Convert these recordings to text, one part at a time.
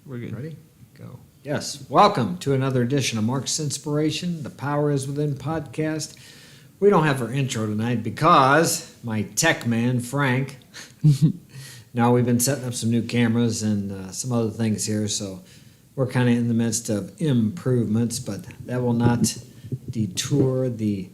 We're good. Ready? Go. Yes. Welcome to another edition of Mark's Inspiration, the Power is Within podcast. We don't have our intro tonight because my tech man, Frank, now we've been setting up some new cameras and some other things here, so we're kind of in the midst of improvements, but that will not detour the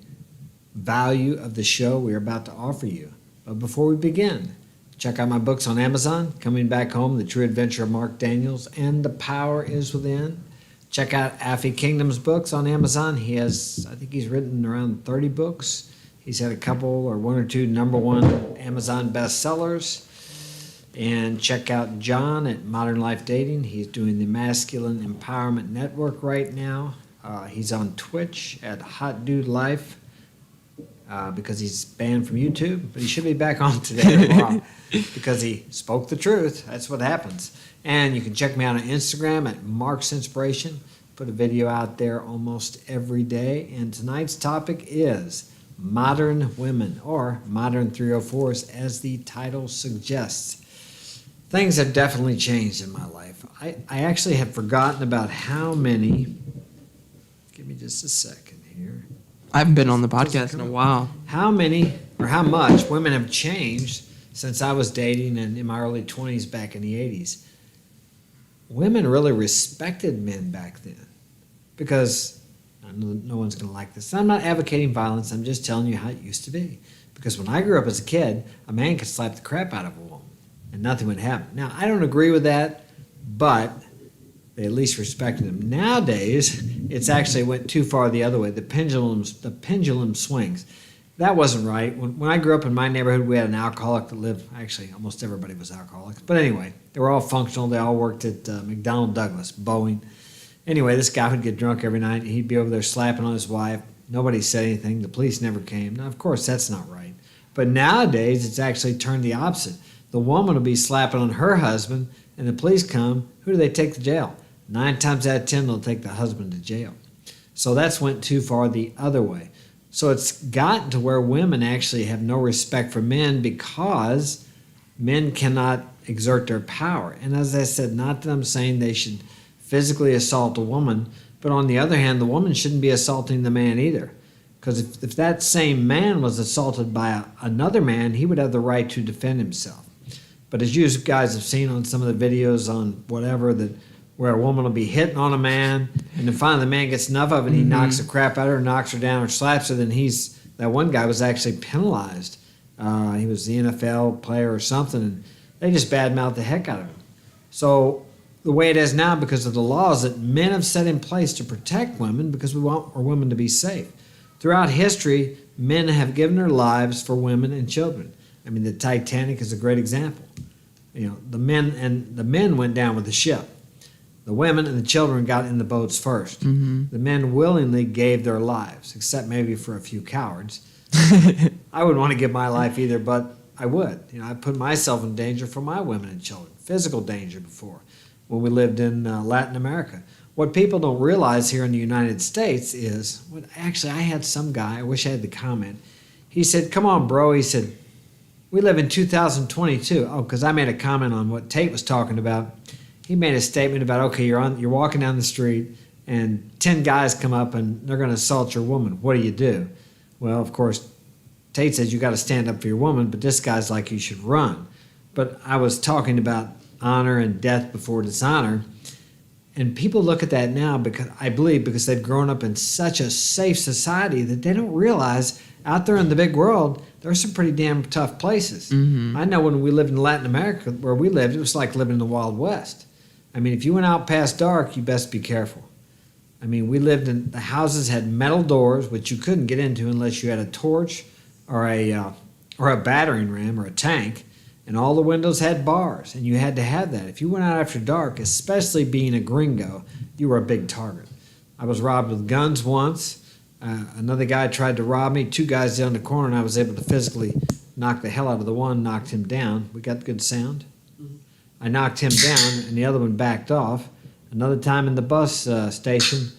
value of the show we're about to offer you. But before we begin, check out my books on Amazon, Coming Back Home, The True Adventure of Mark Daniels, and The Power is Within. Check out Affy Kingdom's books on Amazon. I think he's written around 30 books. He's had a couple or one or two number one Amazon bestsellers. And check out John at Modern Life Dating. He's doing the Masculine Empowerment Network right now. He's on Twitch at Hot Dude Life. Because he's banned from YouTube, but he should be back on today or tomorrow because he spoke the truth. That's what happens. And you can check me out on Instagram at Mark's Inspiration. Put a video out there almost every day. And tonight's topic is modern women, or modern 304's, as the title suggests. Things have definitely changed in my life. I actually have forgotten about how many. Give me just a second here. I haven't been on the podcast in a while. How many or how much women have changed since I was dating and in my early 20s back in the 80s. Women really respected men back then because I know no one's going to like this. I'm not advocating violence. I'm just telling you how it used to be. Because when I grew up as a kid, a man could slap the crap out of a woman and nothing would happen. Now, I don't agree with that, but they at least respected him. Nowadays, it's actually went too far the other way. The pendulum swings. That wasn't right. When I grew up in my neighborhood, we had an alcoholic that lived. Actually, almost everybody was alcoholics. But anyway, they were all functional. They all worked at McDonnell Douglas, Boeing. Anyway, this guy would get drunk every night. He'd be over there slapping on his wife. Nobody said anything. The police never came. Now, of course, that's not right. But nowadays, it's actually turned the opposite. The woman will be slapping on her husband, and the police come. Who do they take to jail? 9 times out of 10, they'll take the husband to jail. So that's went too far the other way. So it's gotten to where women actually have no respect for men because men cannot exert their power. And as I said, not that I'm saying they should physically assault a woman, but on the other hand, the woman shouldn't be assaulting the man either. Because if that same man was assaulted by another man, he would have the right to defend himself. But as you guys have seen on some of the videos on whatever, that where a woman will be hitting on a man, and then finally the man gets enough of it, and he knocks the crap out of her, knocks her down, or slaps her, then that one guy was actually penalized. He was the NFL player or something, and they just badmouthed the heck out of him. So the way it is now, because of the laws that men have set in place to protect women, because we want our women to be safe. Throughout history, men have given their lives for women and children. I mean, the Titanic is a great example. You know, the men went down with the ship. The women and the children got in the boats first. Mm-hmm. The men willingly gave their lives, except maybe for a few cowards. I wouldn't want to give my life either, but I would. You know, I put myself in danger for my women and children, physical danger before, when we lived in Latin America. What people don't realize here in the United States is, actually, I had some guy, I wish I had the comment. He said, "Come on, bro." He said, "We live in 2022. Oh, because I made a comment on what Tate was talking about. He made a statement about, okay, you're walking down the street and 10 guys come up and they're going to assault your woman. What do? Well, of course, Tate says you got to stand up for your woman, but this guy's like you should run. But I was talking about honor and death before dishonor. And people look at that now because they've grown up in such a safe society that they don't realize out there in the big world, there are some pretty damn tough places. Mm-hmm. I know when we lived in Latin America, where we lived, it was like living in the Wild West. I mean, if you went out past dark, you best be careful. I mean, the houses had metal doors, which you couldn't get into unless you had a torch or a battering ram or a tank, and all the windows had bars, and you had to have that. If you went out after dark, especially being a gringo, you were a big target. I was robbed with guns once. Another guy tried to rob me. 2 guys down the corner, and I was able to physically knock the hell out of the one, knocked him down. We got good sound. I knocked him down, and the other one backed off. Another time in the bus station,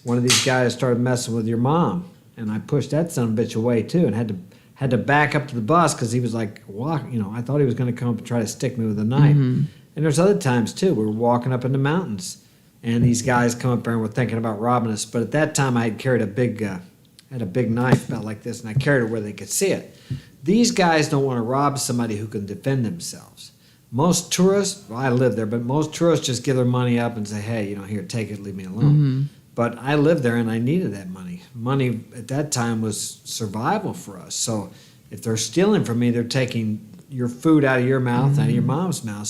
one of these guys started messing with your mom, and I pushed that son of a bitch away too, and had to back up to the bus because he was like, I thought he was going to come up and try to stick me with a knife. Mm-hmm. And there's other times too. We were walking up in the mountains, and these guys come up there and were thinking about robbing us. But at that time, I had carried a big knife about like this, and I carried it where they could see it. These guys don't want to rob somebody who can defend themselves. Most tourists, well, I live there, but most tourists just give their money up and say, hey, here, take it, leave me alone. But I lived there and I needed that money. Money at that time was survival for us. So if they're stealing from me, they're taking your food out of your mouth, out of your mom's mouth.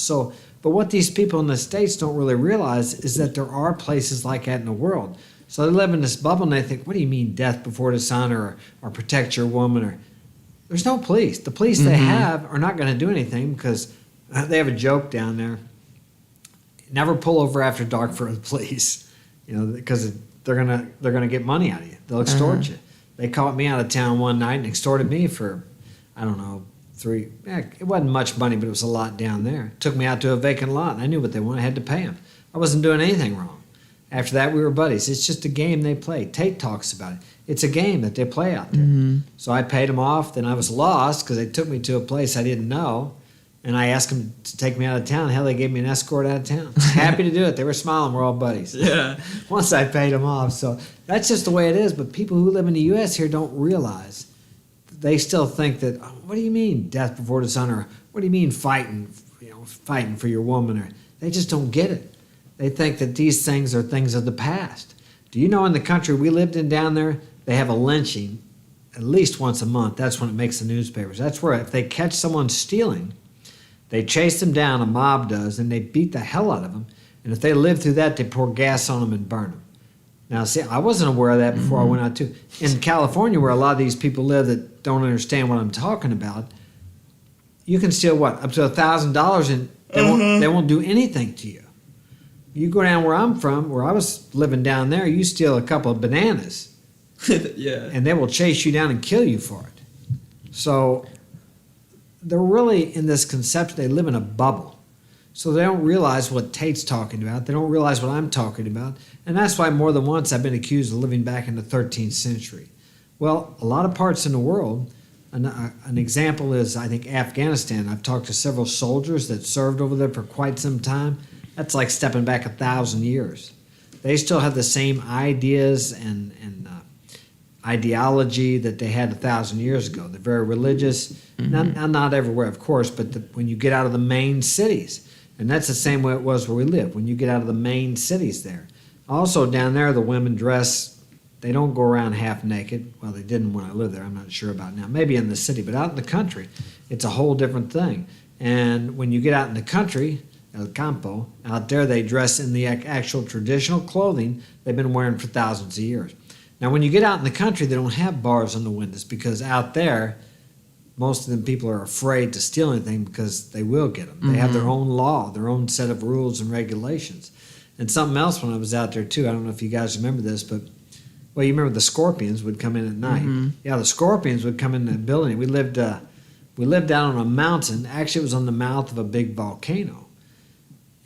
But what these people in the States don't really realize is that there are places like that in the world. So they live in this bubble and they think, what do you mean death before dishonor or protect your woman? There's no police. The police they have are not going to do anything because they have a joke down there. Never pull over after dark for the police, because they're gonna get money out of you. They'll extort you. They caught me out of town one night and extorted me for, I don't know, it wasn't much money, but it was a lot down there. Took me out to a vacant lot, and I knew what they wanted. I had to pay them. I wasn't doing anything wrong. After that, we were buddies. It's just a game they play. Tate talks about it. It's a game that they play out there. So I paid them off. Then I was lost because they took me to a place I didn't know. And I asked them to take me out of town. Hell, they gave me an escort out of town. Happy to do it. They were smiling. We're all buddies. Yeah. Once I paid them off. So that's just the way it is. But people who live in the U.S. here don't realize. They still think that, what do you mean death before dishonor? What do you mean fighting for your woman? Or they just don't get it. They think that these things are things of the past. Do you know in the country we lived in down there, they have a lynching at least once a month. That's when it makes the newspapers. That's where if they catch someone stealing, they chase them down, a mob does, and they beat the hell out of them. And if they live through that, they pour gas on them and burn them. Now, see, I wasn't aware of that before I went out too. In California, where a lot of these people live that don't understand what I'm talking about, you can steal what? Up to $1,000 and they won't do anything to you. You go down where I'm from, where I was living down there, you steal a couple of bananas. Yeah. And they will chase you down and kill you for it. So they're really in this conception, they live in a bubble. So they don't realize what Tate's talking about. They don't realize what I'm talking about. And that's why more than once I've been accused of living back in the 13th century. Well, a lot of parts in the world, an example is, I think, Afghanistan. I've talked to several soldiers that served over there for quite some time. That's like stepping back 1,000 years. They still have the same ideas and ideology that they had 1,000 years ago. They're very religious, not everywhere, of course, but when you get out of the main cities, and that's the same way it was where we live, when you get out of the main cities there. Also down there, the women dress, they don't go around half naked. Well, they didn't when I lived there. I'm not sure about now. Maybe in the city, but out in the country, it's a whole different thing. And when you get out in the country, El Campo, out there they dress in the actual traditional clothing they've been wearing for thousands of years. Now, when you get out in the country, they don't have bars on the windows because out there, most of them people are afraid to steal anything because they will get them. They have their own law, their own set of rules and regulations. And something else when I was out there, too, I don't know if you guys remember this, but, well, you remember the scorpions would come in at night. Yeah, the scorpions would come in the building. We lived down on a mountain. Actually, it was on the mouth of a big volcano.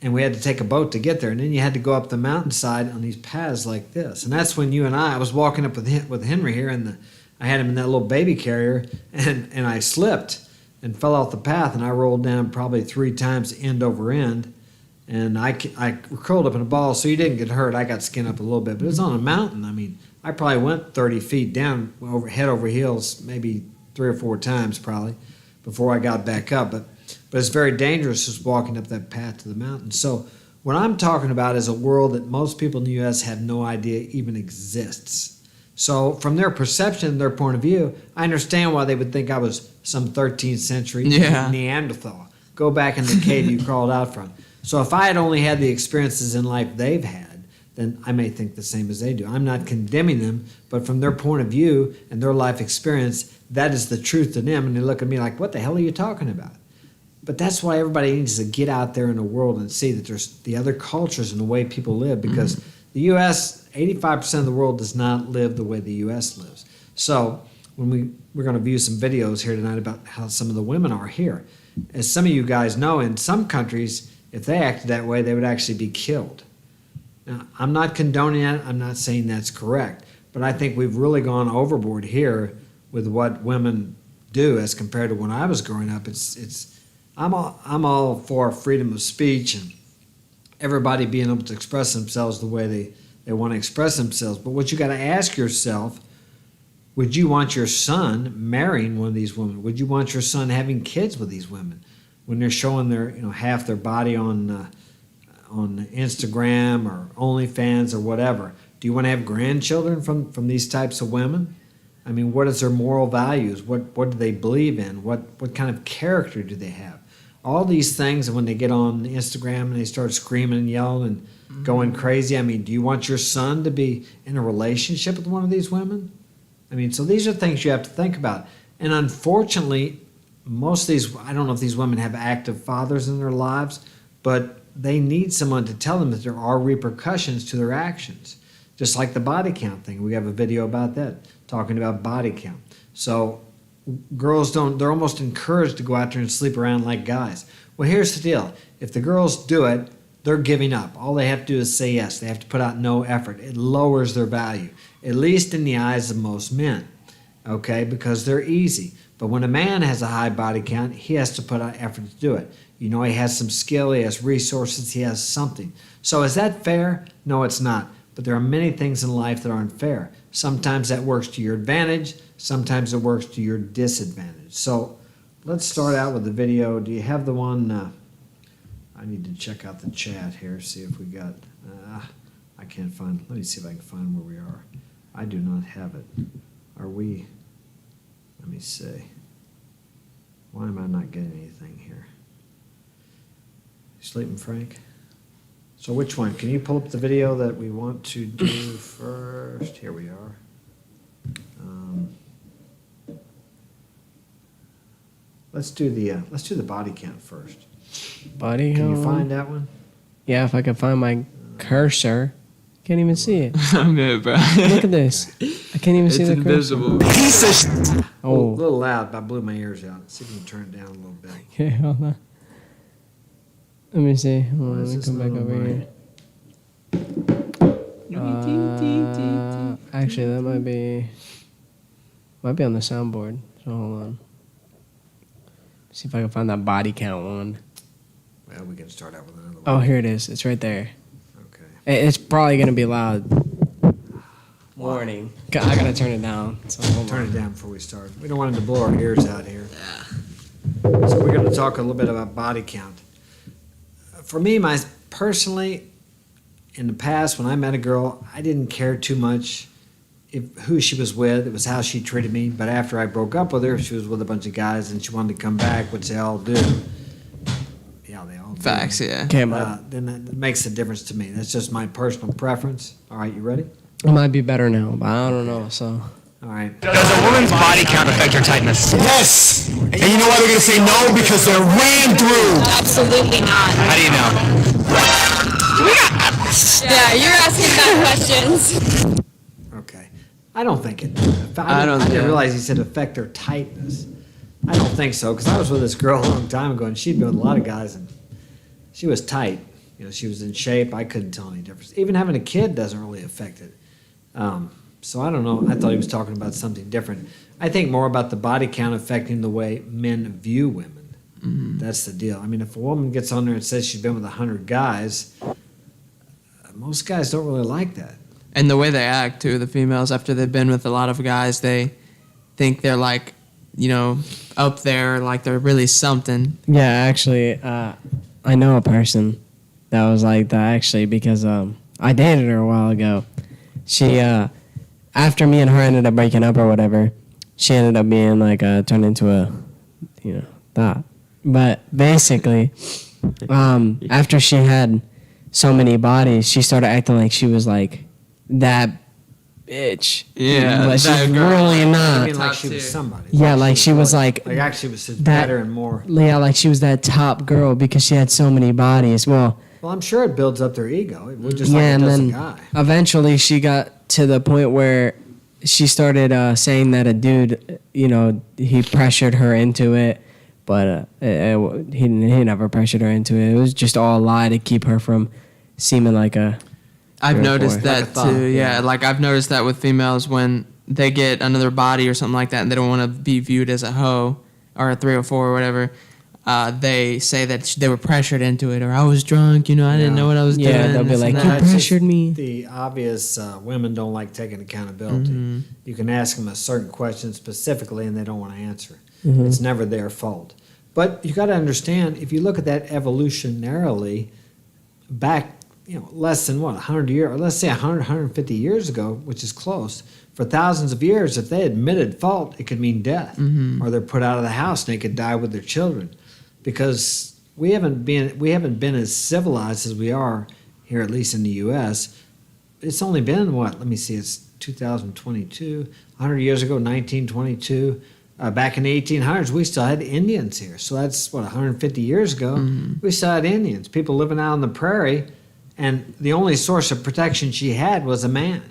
And we had to take a boat to get there. And then you had to go up the mountainside on these paths like this. And that's when I was walking up with Henry here, and I had him in that little baby carrier, and I slipped and fell off the path, and I rolled down probably 3 times end over end. And I curled up in a ball, so you didn't get hurt. I got skinned up a little bit. But it was on a mountain. I mean, I probably went 30 feet down, head over heels, maybe 3 or 4 times probably, before I got back up. But it's very dangerous just walking up that path to the mountain. So what I'm talking about is a world that most people in the U.S. have no idea even exists. So from their perception, their point of view, I understand why they would think I was some 13th century Neanderthal. Go back in the cave you crawled out from. So if I had only had the experiences in life they've had, then I may think the same as they do. I'm not condemning them, but from their point of view and their life experience, that is the truth to them. And they look at me like, what the hell are you talking about? But that's why everybody needs to get out there in the world and see that there's the other cultures and the way people live, because the U.S., 85% of the world does not live the way the U.S. lives. So when we're going to view some videos here tonight about how some of the women are here. As some of you guys know, in some countries, if they acted that way, they would actually be killed. Now, I'm not condoning that. I'm not saying that's correct. But I think we've really gone overboard here with what women do as compared to when I was growing up. I'm all for freedom of speech and everybody being able to express themselves the way they want to express themselves. But what you got to ask yourself, would you want your son marrying one of these women? Would you want your son having kids with these women when they're showing their half their body on Instagram or OnlyFans or whatever? Do you want to have grandchildren from these types of women? I mean, what is their moral values? What do they believe in? What kind of character do they have? All these things, and when they get on Instagram and they start screaming and yelling and going crazy, I mean, do you want your son to be in a relationship with one of these women? I mean, so these are things you have to think about. And unfortunately, most of these, I don't know if these women have active fathers in their lives, but they need someone to tell them that there are repercussions to their actions. Just like the body count thing. We have a video about that, talking about body count. So girls they're almost encouraged to go out there and sleep around like guys. Well, here's the deal. If the girls do it, they're giving up. All they have to do is say yes. They have to put out no effort. It lowers their value, at least in the eyes of most men, okay, because they're easy. But when a man has a high body count, he has to put out effort to do it. He has some skill, he has resources, he has something. So is that fair? No, it's not. But there are many things in life that aren't fair. Sometimes that works to your advantage. Sometimes it works to your disadvantage. So let's start out with the video. Do you have the one? I need to check out the chat here, see if we got... I can't find... Let me see if I can find where we are. I do not have it. Are we... Let me see. Why am I not getting anything here? You sleeping, Frank? So which one? Can you pull up the video that we want to do first? Here we are. Let's do the body count first. Body Can count? you find that one? Yeah, if I can find my cursor. Can't even see it. I'm good, bro. Look at this. I can't even see the invisible. cursor. A little loud, but I blew my ears out. See if you can turn it down a little bit. Okay, hold on. Let me see. Hold on, Why let is me this come back not over on here. Actually, that might be on the soundboard. So hold on. See if I can find that body count one. Well, we can start out with another one. Oh, here it is. It's right there. Okay. It's probably gonna be loud. Warning. I gotta turn it down. So hold Turn on. it down before we start. We don't want it to blow our ears out here. Yeah. So we're going to talk a little bit about body count. For me, personally, in the past, when I met a girl, I didn't care too much who she was with. It was how she treated me. But after I broke up with her, she was with a bunch of guys and she wanted to come back, which they all do. Yeah, they all do. Facts, yeah. Okay, Then that makes a difference to me. That's just my personal preference. All right, you ready? it might be better now, but I don't know. So. All right. Does a woman's body count affect her tightness? Yes! And you know why they're going to say no? Because they're ran through. Absolutely not. How do you know? Yeah, you're asking bad questions. Okay. I don't think it. I didn't yeah. realize he said affect their tightness. I don't think so, because I was with this girl a long time ago, and she'd been with a lot of guys, and she was tight. She was in shape. I couldn't tell any difference. Even having a kid doesn't really affect it. So I don't know. I thought he was talking about something different. I think more about the body count affecting the way men view women. Mm-hmm. That's the deal. I mean, if a woman gets on there and says she's been with 100 guys, most guys don't really like that. And the way they act, too, the females, after they've been with a lot of guys, they think they're like, up there, like they're really something. Yeah, actually, I know a person that was like that, actually, because I dated her a while ago. She, after me and her ended up breaking up or whatever, she ended up being like, turned into a, thought. But basically, after she had so many bodies, she started acting like she was like that bitch. Yeah, but she's that girl. really I not. mean, like Top she was tier. somebody. Yeah, like she was like actually was just that- better and more. Yeah, like she was that top girl because she had so many bodies. Well, I'm sure it builds up their ego. It would just yeah, like it and does a then guy. eventually she got to the point where she started saying that a dude, he pressured her into it, but he never pressured her into it. It was just all a lie to keep her from seeming like a. I've Three or noticed four. that Like a thought, too. Yeah. yeah. Like I've noticed that with females when they get another body or something like that, and they don't want to be viewed as a hoe or a 304 or whatever. they say that they were pressured into it, or I was drunk, I didn't know what I was doing. Yeah, they'll be this like, and you that. That's pressured just me. The obvious women don't like taking accountability. You can ask them a certain question specifically, and they don't want to answer. It's never their fault. But you got to understand, if you look at that evolutionarily, back less than 100 years, or let's say 100, 150 years ago, which is close. For thousands of years, if they admitted fault, it could mean death, or they're put out of the house and they could die with their children, because we haven't been as civilized as we are here, at least in the U.S. It's only been what? Let me see. It's 2022. 100 years ago, 1922. Back in the 1800s, we still had Indians here. So that's 150 years ago. We still had Indians, people living out on the prairie, and the only source of protection she had was a man.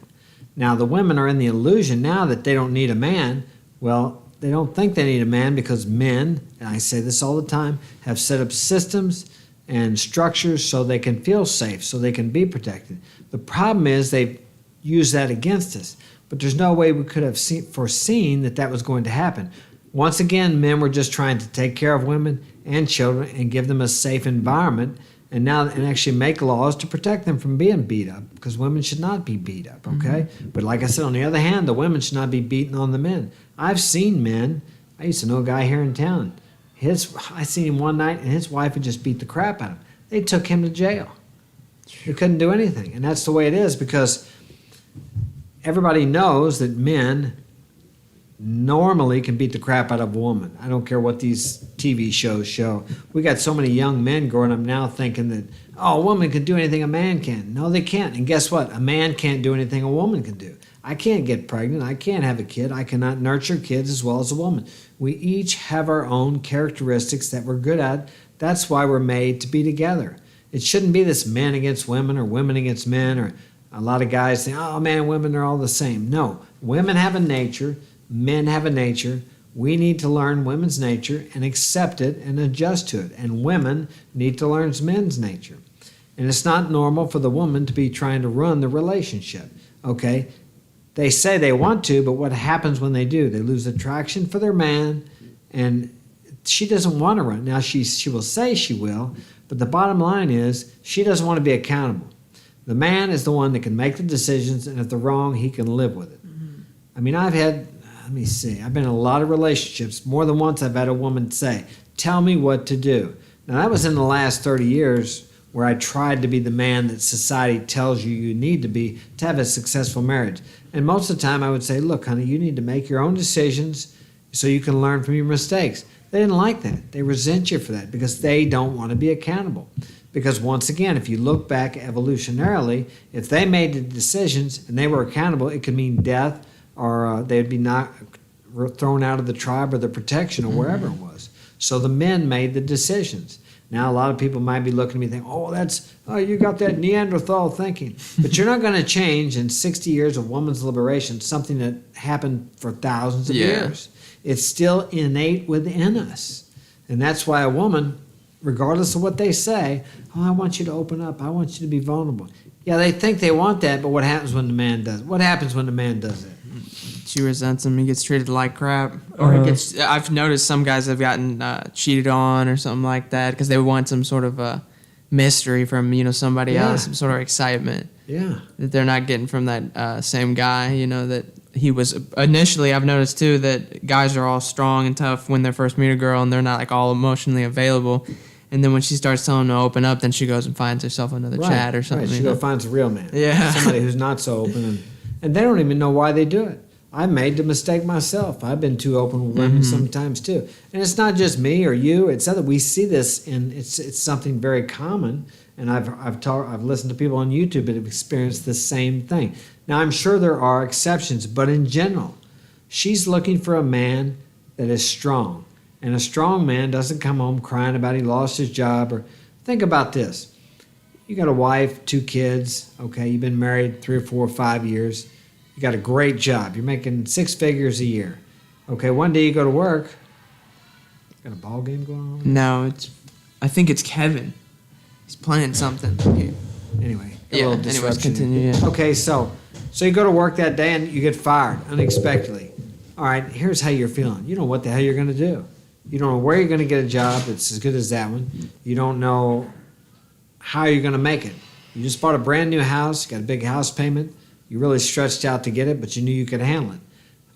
Now, the women are in the illusion now that they don't need a man. Well, they don't think they need a man because men, and I say this all the time, have set up systems and structures so they can feel safe, so they can be protected. The problem is they've used that against us. But there's no way we could have foreseen that was going to happen. Once again, men were just trying to take care of women and children and give them a safe environment, and actually make laws to protect them from being beat up, because women should not be beat up, okay? But like I said, on the other hand, the women should not be beaten on the men. I've seen men. I used to know a guy here in town. I seen him one night, and his wife had just beat the crap out of him. They took him to jail. He couldn't do anything, and that's the way it is, because everybody knows that men normally can beat the crap out of a woman. I don't care what these TV shows show. We got so many young men growing up now thinking that, a woman can do anything a man can. No, they can't. And guess what? A man can't do anything a woman can do. I can't get pregnant. I can't have a kid. I cannot nurture kids as well as a woman. We each have our own characteristics that we're good at. That's why we're made to be together. It shouldn't be this men against women or women against men, or a lot of guys think, man and women are all the same. No, women have a nature, men have a nature. We need to learn women's nature and accept it and adjust to it. And women need to learn men's nature. And it's not normal for the woman to be trying to run the relationship, okay? They say they want to, but what happens when they do? They lose attraction for their man, and she doesn't want to run. Now, she will say she will, but the bottom line is she doesn't want to be accountable. The man is the one that can make the decisions, and if they're wrong, he can live with it. I mean, I've been in a lot of relationships. More than once I've had a woman say, tell me what to do. Now, that was in the last 30 years where I tried to be the man that society tells you need to be to have a successful marriage. And most of the time I would say, look, honey, you need to make your own decisions so you can learn from your mistakes. They didn't like that. They resent you for that because they don't want to be accountable. Because once again, if you look back evolutionarily, if they made the decisions and they were accountable, it could mean death, or they'd be thrown out of the tribe or the protection or wherever it was. So the men made the decisions. Now a lot of people might be looking at me thinking, you got that Neanderthal thinking. But you're not going to change in 60 years of women's liberation something that happened for thousands of years. It's still innate within us. And that's why a woman, regardless of what they say, I want you to open up. I want you to be vulnerable. Yeah, they think they want that, but what happens when the man does it? What happens when the man does it? She resents him. He gets treated like crap. Or I've noticed some guys have gotten cheated on or something like that because they want some sort of mystery from, somebody else, some sort of excitement. Yeah. That they're not getting from that same guy, that he was initially. I've noticed too that guys are all strong and tough when they first meet a girl and they're not like all emotionally available. And then when she starts telling them to open up, then she goes and finds herself another chat or something. Right. She goes finds a real man. Yeah. Somebody who's not so open. And they don't even know why they do it. I made the mistake myself. I've been too open with women sometimes too. And it's not just me or you. It's that we see this, and it's something very common. And I've listened to people on YouTube that have experienced the same thing. Now, I'm sure there are exceptions, but in general, she's looking for a man that is strong. And a strong man doesn't come home crying about he lost his job. Or think about this. You got a wife, 2 kids, okay? You've been married 3 or 4 or 5 years. You got a great job. You're making 6 figures a year. Okay, one day you go to work. Got a ball game going on? No, I think it's Kevin. He's playing something. Anyway, anyways, continue. Yeah. Okay, so you go to work that day and you get fired unexpectedly. All right, here's how you're feeling. You know what the hell you're going to do. You don't know where you're going to get a job that's as good as that one. You don't know how you're going to make it. You just bought a brand new house, got a big house payment. You really stretched out to get it, but you knew you could handle it.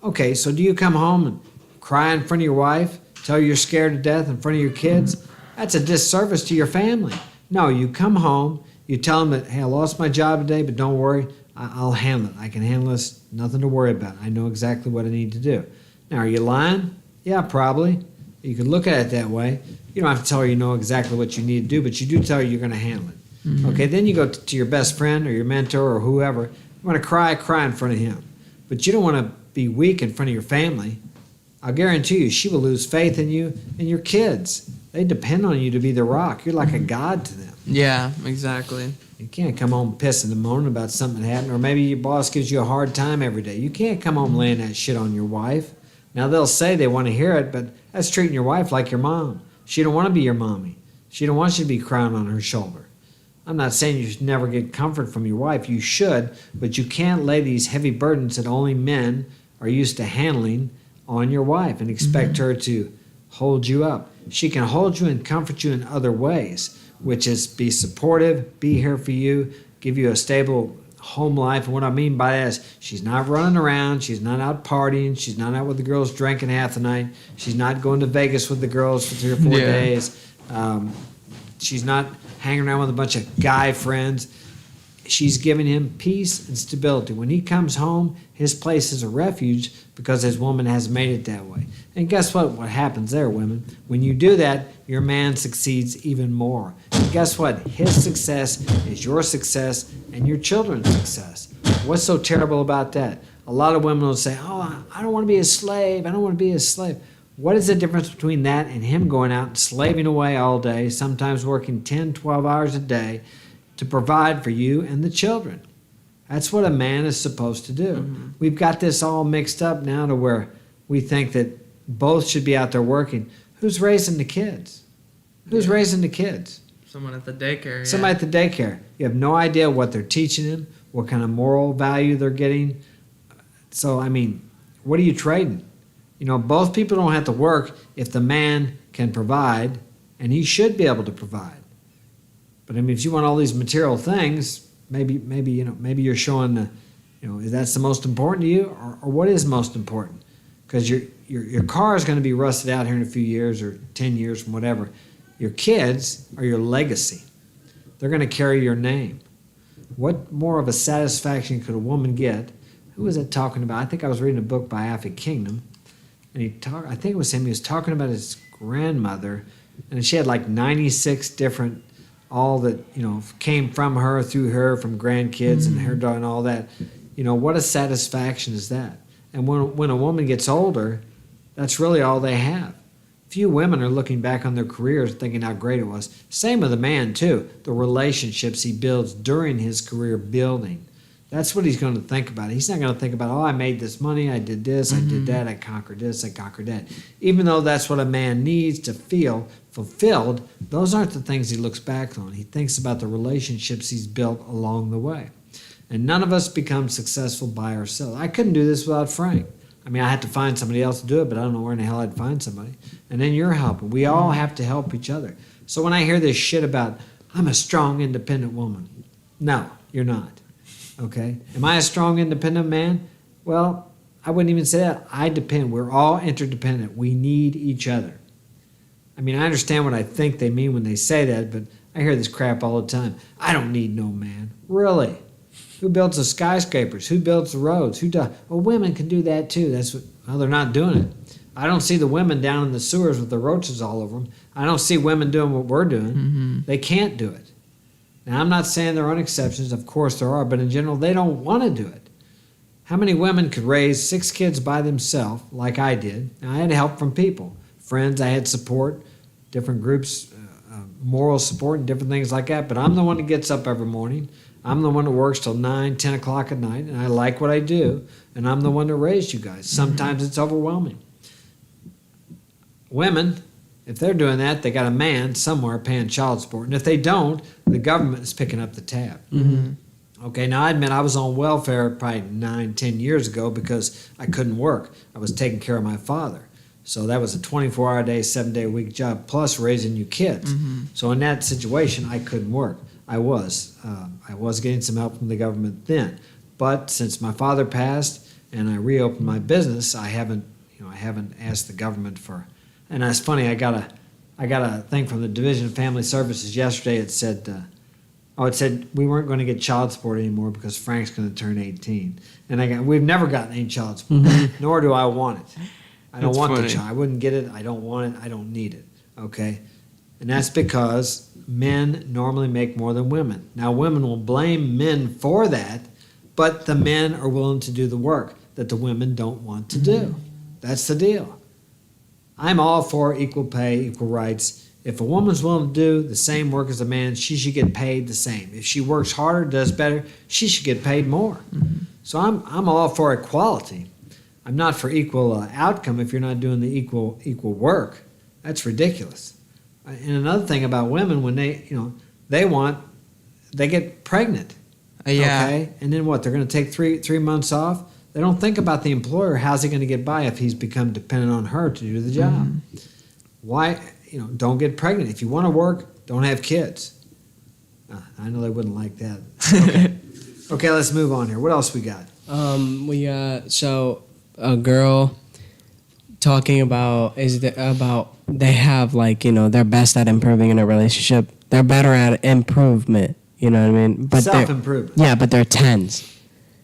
Okay, so do you come home and cry in front of your wife, tell her you're scared to death in front of your kids? That's a disservice to your family. No, you come home, you tell them that, hey, I lost my job today, but don't worry, I'll handle it. I can handle this, nothing to worry about. I know exactly what I need to do. Now, are you lying? Yeah, probably. You could look at it that way. You don't have to tell her you know exactly what you need to do, but you do tell her you're going to handle it. Mm-hmm. Okay, then you go to your best friend or your mentor or whoever. You want to cry in front of him. But you don't want to be weak in front of your family. I'll guarantee you, she will lose faith in you and your kids. They depend on you to be the rock. You're like a god to them. Yeah, exactly. You can't come home pissing and moaning about something that happened, or maybe your boss gives you a hard time every day. You can't come home laying that shit on your wife. Now, they'll say they want to hear it, but that's treating your wife like your mom. She don't want to be your mommy. She don't want you to be crying on her shoulder. I'm not saying you should never get comfort from your wife. You should, but you can't lay these heavy burdens that only men are used to handling on your wife and expect her to hold you up. She can hold you and comfort you in other ways, which is be supportive, be here for you, give you a stable home life. And what I mean by that is she's not running around, she's not out partying, she's not out with the girls drinking half the night, she's not going to Vegas with the girls for 3 or 4 days, she's not hanging around with a bunch of guy friends. She's giving him peace and stability. When he comes home, his place is a refuge because his woman has made it that way. And guess what? What happens there, women? When you do that, your man succeeds even more. And guess what? His success is your success and your children's success. What's so terrible about that? A lot of women will say, oh, I don't want to be a slave. I don't want to be a slave. What is the difference between that and him going out and slaving away all day, sometimes working 10, 12 hours a day, to provide for you and the children? That's what a man is supposed to do. Mm-hmm. We've got this all mixed up now to where we think that both should be out there working. Who's raising the kids? Who's raising the kids? Someone at the daycare. Yeah. Somebody at the daycare. You have no idea what they're teaching them, what kind of moral value they're getting. So, I mean, what are you trading? You know, both people don't have to work if the man can provide, and he should be able to provide. But I mean, if you want all these material things, maybe you're showing, is that's the most important to you, or what is most important? Because your car is going to be rusted out here in a few years or 10 years from whatever. Your kids are your legacy. They're going to carry your name. What more of a satisfaction could a woman get? Who was it talking about? I think I was reading a book by Alfie Kingdom, and I think it was him. He was talking about his grandmother, and she had like 96 different, all that, came from her, through her, from grandkids and her daughter and all that. What a satisfaction is that? And when a woman gets older, that's really all they have. Few women are looking back on their careers thinking how great it was. Same with the man, too. The relationships he builds during his career building. That's what he's going to think about. He's not going to think about, I made this money, I did this, I did that, I conquered this, I conquered that. Even though that's what a man needs to feel fulfilled, those aren't the things he looks back on. He thinks about the relationships he's built along the way. And none of us become successful by ourselves. I couldn't do this without Frank. I mean, I had to find somebody else to do it, but I don't know where in the hell I'd find somebody. And then you're helping. We all have to help each other. So when I hear this shit about, I'm a strong, independent woman. No, you're not. Okay? Am I a strong, independent man? Well, I wouldn't even say that. I depend. We're all interdependent. We need each other. I mean, I understand what I think they mean when they say that, but I hear this crap all the time. I don't need no man. Really? Who builds the skyscrapers? Who builds the roads? Who does? Well, women can do that too. They're not doing it. I don't see the women down in the sewers with the roaches all over them. I don't see women doing what we're doing. Mm-hmm. They can't do it. Now, I'm not saying there aren't exceptions. Of course there are. But in general, they don't want to do it. How many women could raise 6 kids by themselves like I did? Now, I had help from people. Friends, I had support, different groups, moral support and different things like that. But I'm the one that gets up every morning. I'm the one that works till 9, 10 o'clock at night, and I like what I do, and I'm the one that raised you guys. Sometimes it's overwhelming. Women, if they're doing that, they got a man somewhere paying child support, and if they don't, the government is picking up the tab. Mm-hmm. Okay, now I admit I was on welfare probably 9, 10 years ago because I couldn't work. I was taking care of my father. So that was a 24-hour day, 7-day-a-week job, plus raising you kids. So in that situation, I couldn't work. I was getting some help from the government then, but since my father passed and I reopened my business, I haven't asked the government for. And that's funny. I got a thing from the Division of Family Services yesterday. It said. It said we weren't going to get child support anymore because Frank's going to turn 18. And we've never gotten any child support, nor do I want it. I don't That's want funny. the child. I wouldn't get it. I don't want it. I don't need it. Okay? And that's because men normally make more than women. Now, women will blame men for that, but the men are willing to do the work that the women don't want to do. That's the deal. I'm all for equal pay, equal rights. If a woman's willing to do the same work as a man, she should get paid the same. If she works harder, does better, she should get paid more. So I'm all for equality. I'm not for equal outcome if you're not doing the equal work. That's ridiculous. And another thing about women, when they get pregnant. Yeah. Okay, and then what? They're going to take three months off. They don't think about the employer. How's he going to get by if he's become dependent on her to do the job? Why? Don't get pregnant. If you want to work, don't have kids. I know they wouldn't like that. Okay, let's move on here. What else we got? We so a girl talking about they have they're best at improving in a relationship. They're better at improvement. You know what I mean? But Self-improvement. Yeah, but they're 10s.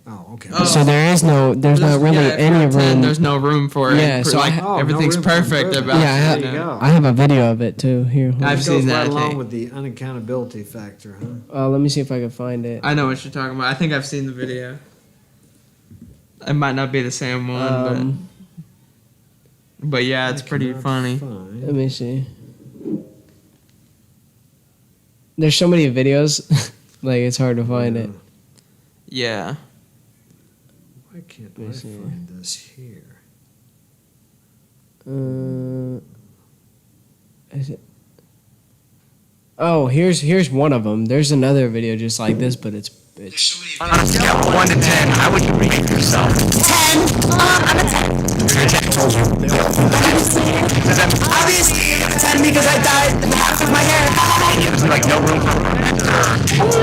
Oh, okay. Oh. So there's no really if any you're 10, room. there's no room for it. Yeah, so no everything's room for perfect improvement. about Yeah, it. There you go. I have a video of it too. Here, I've It seen goes that, right I along think. with the unaccountability factor, huh? let me see if I can find it. I know what you're talking about. I think I've seen the video. It might not be the same one, but yeah, it's pretty funny. Let me see. There's so many videos, like it's hard to find it. Yeah. Why can't Let I me see. find this here? Is it? Oh, here's one of them. There's another video just like this, but it's On a scale of 1 to 10, how would you rate yourself? 10. I'm a 10. You're a 10 told you. Obviously, I'm a 10 because I dyed half of my hair. There's like no room for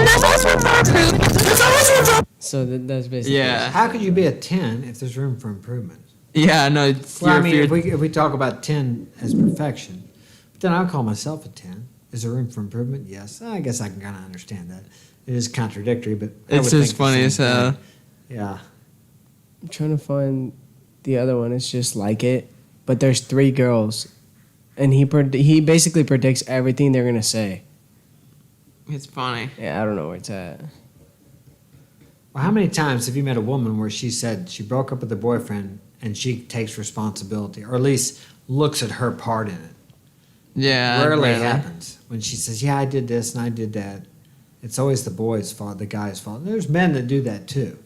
There's always room for improvement. There's always room for so that's basically Yeah. How could you be a 10 if there's room for improvement? Yeah, no. Well, I mean, if we talk about 10 as perfection, but then I'll call myself a 10. Is there room for improvement? Yes. I guess I can kind of understand that. It is contradictory, but I It's would just think the funny same as hell. thing. Yeah. I'm trying to find the other one. It's just like it, but there's 3 girls, and he basically predicts everything they're gonna say. It's funny. Yeah, I don't know where it's at. Well, how many times have you met a woman where she said she broke up with her boyfriend and she takes responsibility, or at least looks at her part in it? Yeah. Rarely happens. When she says, "Yeah, I did this and I did that," it's always the boy's fault, the guy's fault. And there's men that do that too.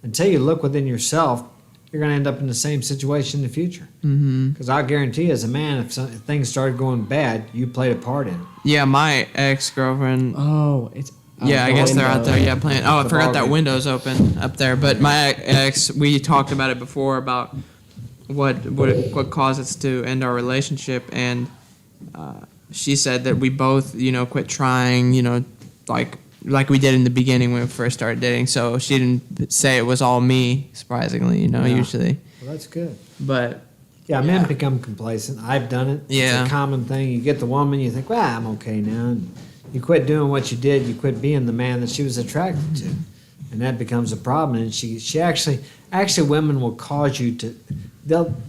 Until you look within yourself, you're going to end up in the same situation in the future. Because I guarantee you, as a man, if things started going bad, you played a part in it. Yeah, my ex-girlfriend. Oh, it's Yeah, I guess they're out there. Yeah, playing. Oh, I The forgot that ballgame. window's open up there. But my ex, we talked about it before about what caused us to end our relationship, and she said that we both, quit trying, like we did in the beginning when we first started dating. So she didn't say it was all me, surprisingly, usually. Well, that's good. But Yeah, men become complacent. I've done it. Yeah. It's a common thing. You get the woman, you think, well, I'm okay now. And you quit doing what you did. You quit being the man that she was attracted to. And that becomes a problem. And she actually, women will cause you to,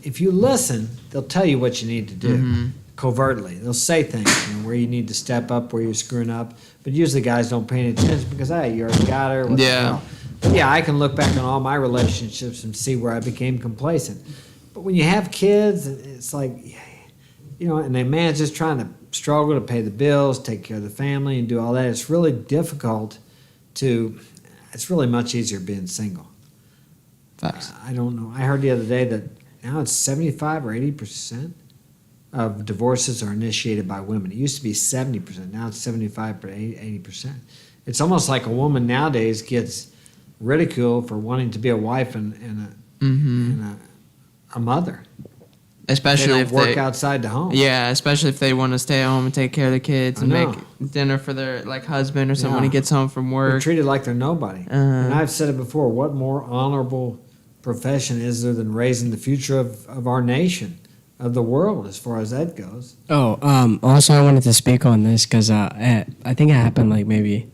if you listen, they'll tell you what you need to do covertly. They'll say things, where you need to step up, where you're screwing up. But usually guys don't pay any attention because, hey, you already got her. What the Yeah. hell? But yeah, I can look back on all my relationships and see where I became complacent. But when you have kids, it's like, and a man's just trying to struggle to pay the bills, take care of the family, and do all that. It's really difficult it's really much easier being single. facts. I don't know. I heard the other day that now it's 75 or 80% of divorces are initiated by women. It used to be 70%. Now it's 75 or 80%. It's almost like a woman nowadays gets ridiculed for wanting to be a wife and a mother. especially they if don't work they outside the home. Yeah, especially if they want to stay at home and take care of the kids and I make know. dinner for their like husband or something when he Yeah. gets home from They're work. treated like they're nobody. And I've said it before, what more honorable profession is there than raising the future of our nation, of the world, as far as that goes? Also, I wanted to speak on this because I think it happened like maybe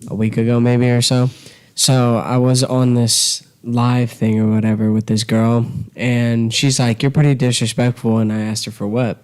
a week ago, maybe or so. So I was on this live thing or whatever with this girl, and she's like, "You're pretty disrespectful," and I asked her for what,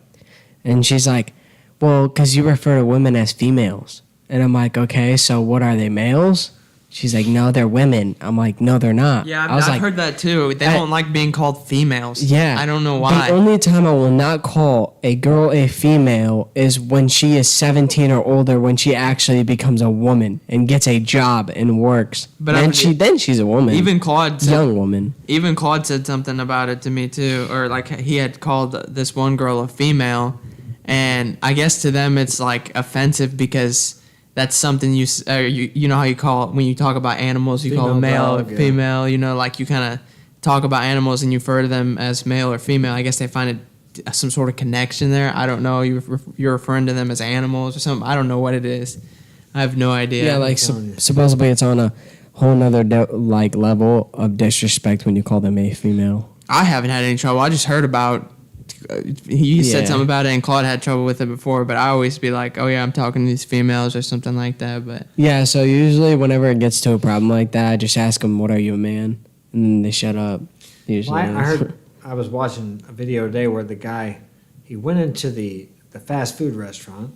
and she's like, "Well, because you refer to women as females," and I'm like, "Okay, so what are they, males?" She's like, "No, they're women." I'm like, "No, they're not." Yeah, I was I've like, heard that too. They I- don't like being called females. Yeah. I don't know why. The only time I will not call a girl a female is when she is 17 or older, when she actually becomes a woman and gets a job and works. But Then she's a woman. Even Claude said, young woman. Even Claude said something about it to me too, or like he had called this one girl a female, and I guess to them it's like offensive because that's something you know how you call it when you talk about animals, you call them male Female or dog, yeah. female, you know, like you kind of talk about animals and you refer to them as male or female. I guess they find it some sort of connection there. I don't know. You're referring to them as animals or something. I don't know what it is. I have no idea. Yeah, like telling you. supposedly it's on a whole nother like level of disrespect when you call them a female. I haven't had any trouble. I just heard about. He said Yeah. something about it, and Claude had trouble with it before. But I always be like, "Oh yeah, I'm talking to these females" or something like that. But Yeah, so usually whenever it gets to a problem like that, I just ask them, "What are you, a man?" And then they shut up. Usually. Well, I was watching a video today where the guy, he went into the fast food restaurant,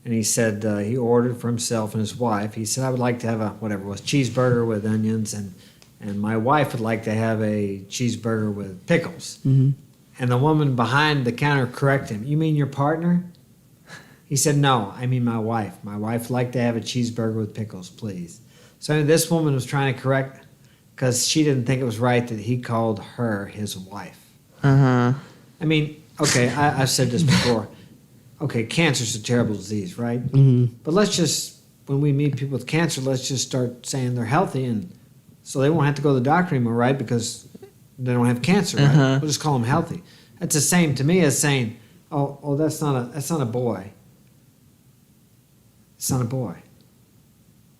and he said he ordered for himself and his wife. He said, "I would like to have a whatever it was cheeseburger with onions, and my wife would like to have a cheeseburger with pickles." Mhm. And the woman behind the counter corrected him. "You mean your partner?" He said, "No, I mean my wife. My wife would like to have a cheeseburger with pickles, please." So this woman was trying to correct because she didn't think it was right that he called her his wife. I mean, okay, I've said this before. Okay, cancer's a terrible disease, right? But let's just, when we meet people with cancer, let's just start saying they're healthy, and so they won't have to go to the doctor anymore, right? Because they don't have cancer, right? We'll just call them healthy. That's the same to me as saying, "Oh, that's not a boy. It's not a boy.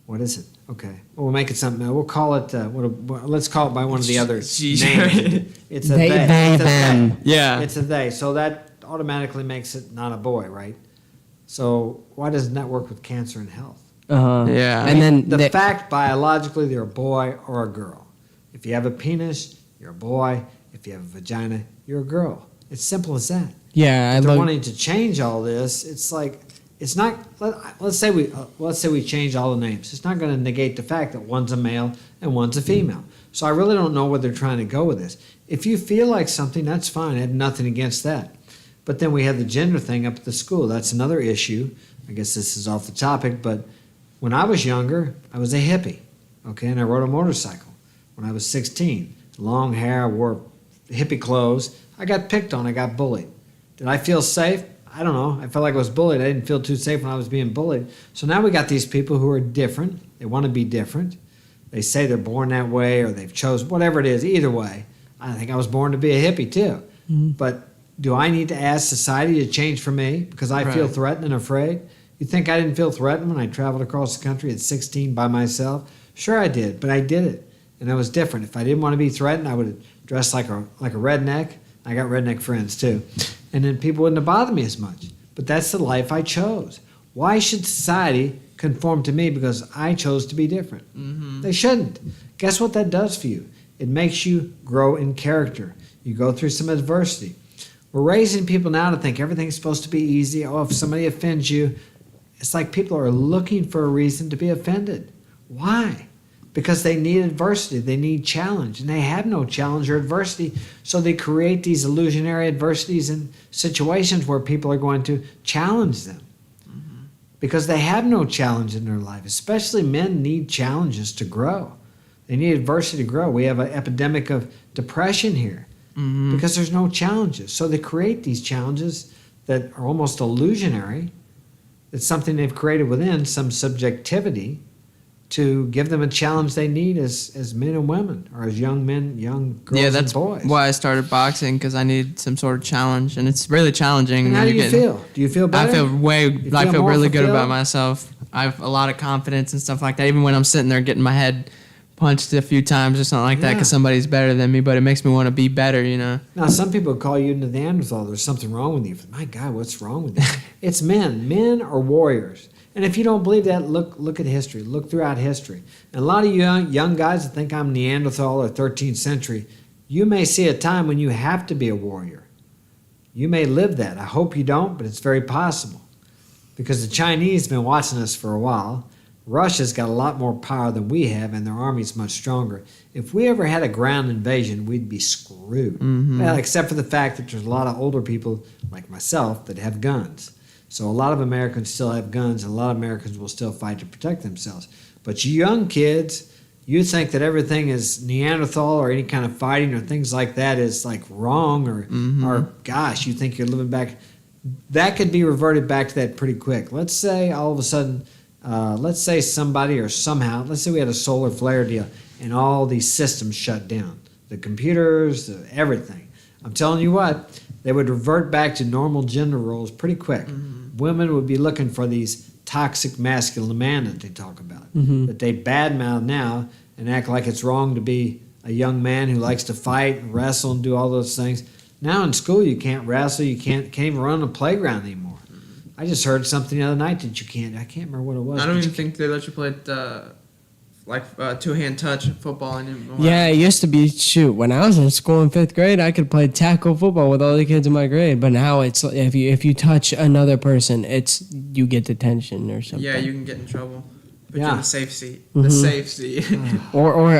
What is it? Okay, well, we'll make it something. We'll call it. Let's call it by one of the other Jeez. names. It's a They, they. It's a them. they. Yeah. It's a they. So that automatically makes it not a boy, right? So why doesn't that work with cancer and health? Yeah. And then The they- fact biologically they're a boy or a girl. If you have a penis, you're a boy. If you have a vagina, you're a girl. It's simple as that. yeah, I If they're look. wanting to change all this, it's like it's not. Let's say we change all the names. It's not going to negate the fact that one's a male and one's a female. So I really don't know where they're trying to go with this. If you feel like something, that's fine. I have nothing against that. But then we have the gender thing up at the school. That's another issue. I guess this is off the topic, but when I was younger, I was a hippie, okay, and I rode a motorcycle. When I was 16, long hair, I wore hippie clothes. I got picked on. I got bullied. Did I feel safe? I don't know. I felt like I was bullied. I didn't feel too safe when I was being bullied. So now we got these people who are different. They want to be different. They say they're born that way or they've chosen, whatever it is. Either way, I think I was born to be a hippie too. But do I need to ask society to change for me because I feel Right. threatened and afraid? You think I didn't feel threatened when I traveled across the country at 16 by myself? Sure I did, but I did it. And it was different. If I didn't want to be threatened, I would have dressed like a redneck. I got redneck friends too. And then people wouldn't have bothered me as much. But that's the life I chose. Why should society conform to me because I chose to be different? They shouldn't. Guess what that does for you? It makes you grow in character. You go through some adversity. We're raising people now to think everything's supposed to be easy. Oh, if somebody offends you, it's like people are looking for a reason to be offended. Why? Because they need adversity, they need challenge, and they have no challenge or adversity, so they create these illusionary adversities and situations where people are going to challenge them. Because they have no challenge in their life. Especially men need challenges to grow. They need adversity to grow. We have an epidemic of depression here because there's no challenges. So they create these challenges that are almost illusionary. It's something they've created within, some subjectivity, to give them a challenge they need as men and women, or as young men, young girls Yeah, that's and boys. why I started boxing, because I needed some sort of challenge, and it's really challenging. And how when do you're you getting- feel? Do you feel better? I feel I feel feel more really good about fulfilled? myself. I have a lot of confidence and stuff like that. Even when I'm sitting there getting my head punched a few times or something like that, Yeah. because somebody's better than me, but it makes me want to be better, you know. Now, some people call you Neanderthal. There's something wrong with you. My God, what's wrong with you? It's men. Men are warriors. And if you don't believe that, look at history. Look throughout history. And a lot of you young guys that think I'm Neanderthal or 13th century, you may see a time when you have to be a warrior. You may live that. I hope you don't, but it's very possible. Because the Chinese have been watching us for a while. Russia's got a lot more power than we have, and their army's much stronger. If we ever had a ground invasion, we'd be screwed. Well, except for the fact that there's a lot of older people like myself that have guns. So a lot of Americans still have guns, and a lot of Americans will still fight to protect themselves. But you young kids, you think that everything is Neanderthal or any kind of fighting or things like that is like wrong, or gosh, you think you're living back. That could be reverted back to that pretty quick. Let's say all of a sudden, let's say somebody or somehow, let's say we had a solar flare deal and all these systems shut down. The computers, everything. I'm telling you what, they would revert back to normal gender roles pretty quick. Women would be looking for these toxic masculine man that they talk about, that they badmouth now and act like it's wrong to be a young man who likes to fight and wrestle and do all those things. Now in school you can't wrestle, you can't even run on the playground anymore. I just heard something the other night that you can't. I can't remember what it was. I don't but even you think they let you play two-hand touch football anymore. Yeah, it used to be, shoot, when I was in school in 5th grade, I could play tackle football with all the kids in my grade. But now it's if you touch another person, you get detention or something. Yeah, you can get in trouble. Put you Yeah. in the safe seat. The safe seat. Or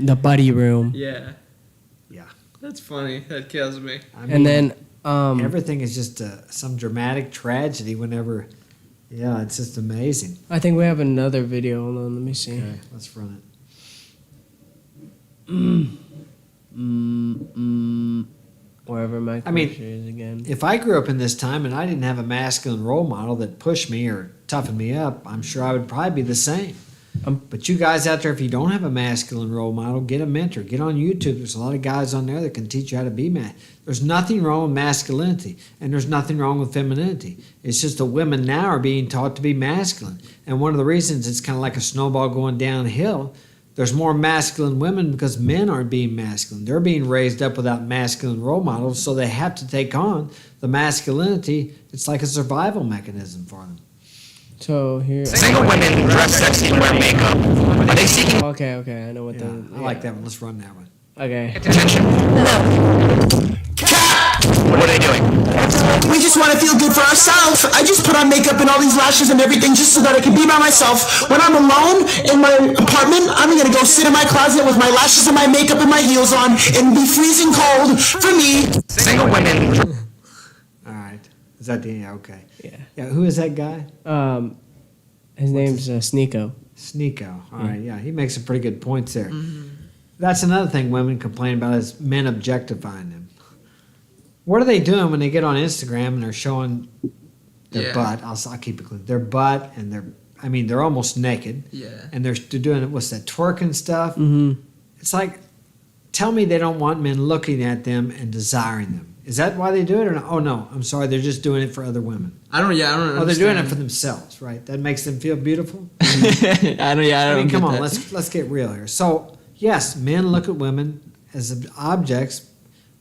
the buddy room. Yeah. Yeah. That's funny. That kills me. I mean, And then everything is just some dramatic tragedy whenever. Yeah, it's just amazing. I think we have another video. Hold on, let me see. Okay, let's run Wherever my I mean, cursor is again. If I grew up in this time and I didn't have a masculine role model that pushed me or toughened me up, I'm sure I would probably be the same. But you guys out there, if you don't have a masculine role model, get a mentor. Get on YouTube. There's a lot of guys on there that can teach you how to be man. There's nothing wrong with masculinity, and there's nothing wrong with femininity. It's just the women now are being taught to be masculine. And one of the reasons it's kind of like a snowball going downhill, there's more masculine women because men aren't being masculine. They're being raised up without masculine role models, so they have to take on the masculinity. It's like a survival mechanism for them. So here. Single women dress sexy and wear makeup. Are they seeking Okay, I know what Yeah, I like that one. Let's run that one. Okay. attention? What are they doing? We just want to feel good for ourselves. I just put on makeup and all these lashes and everything just so that I can be by myself. When I'm alone in my apartment, I'm going to go sit in my closet with my lashes and my makeup and my heels on and be freezing cold for me. Single women. All right. Is that the okay? Yeah. Yeah. Who is that guy? His name's Sneeko. Sneeko. All right. Yeah, he makes some pretty good points there. That's another thing women complain about is men objectifying them. What are they doing when they get on Instagram and they're showing their butt? I'll keep it clean. Their butt and they're almost naked. Yeah. And they're doing what's that, twerking stuff? Mm-hmm. It's like, tell me they don't want men looking at them and desiring them. Is that why they do it or not? Oh no, I'm sorry, they're just doing it for other women. I don't Oh, they're doing it for themselves, right? That makes them feel beautiful. I don't Come get on, that. let's get real here. So yes, men look at women as objects.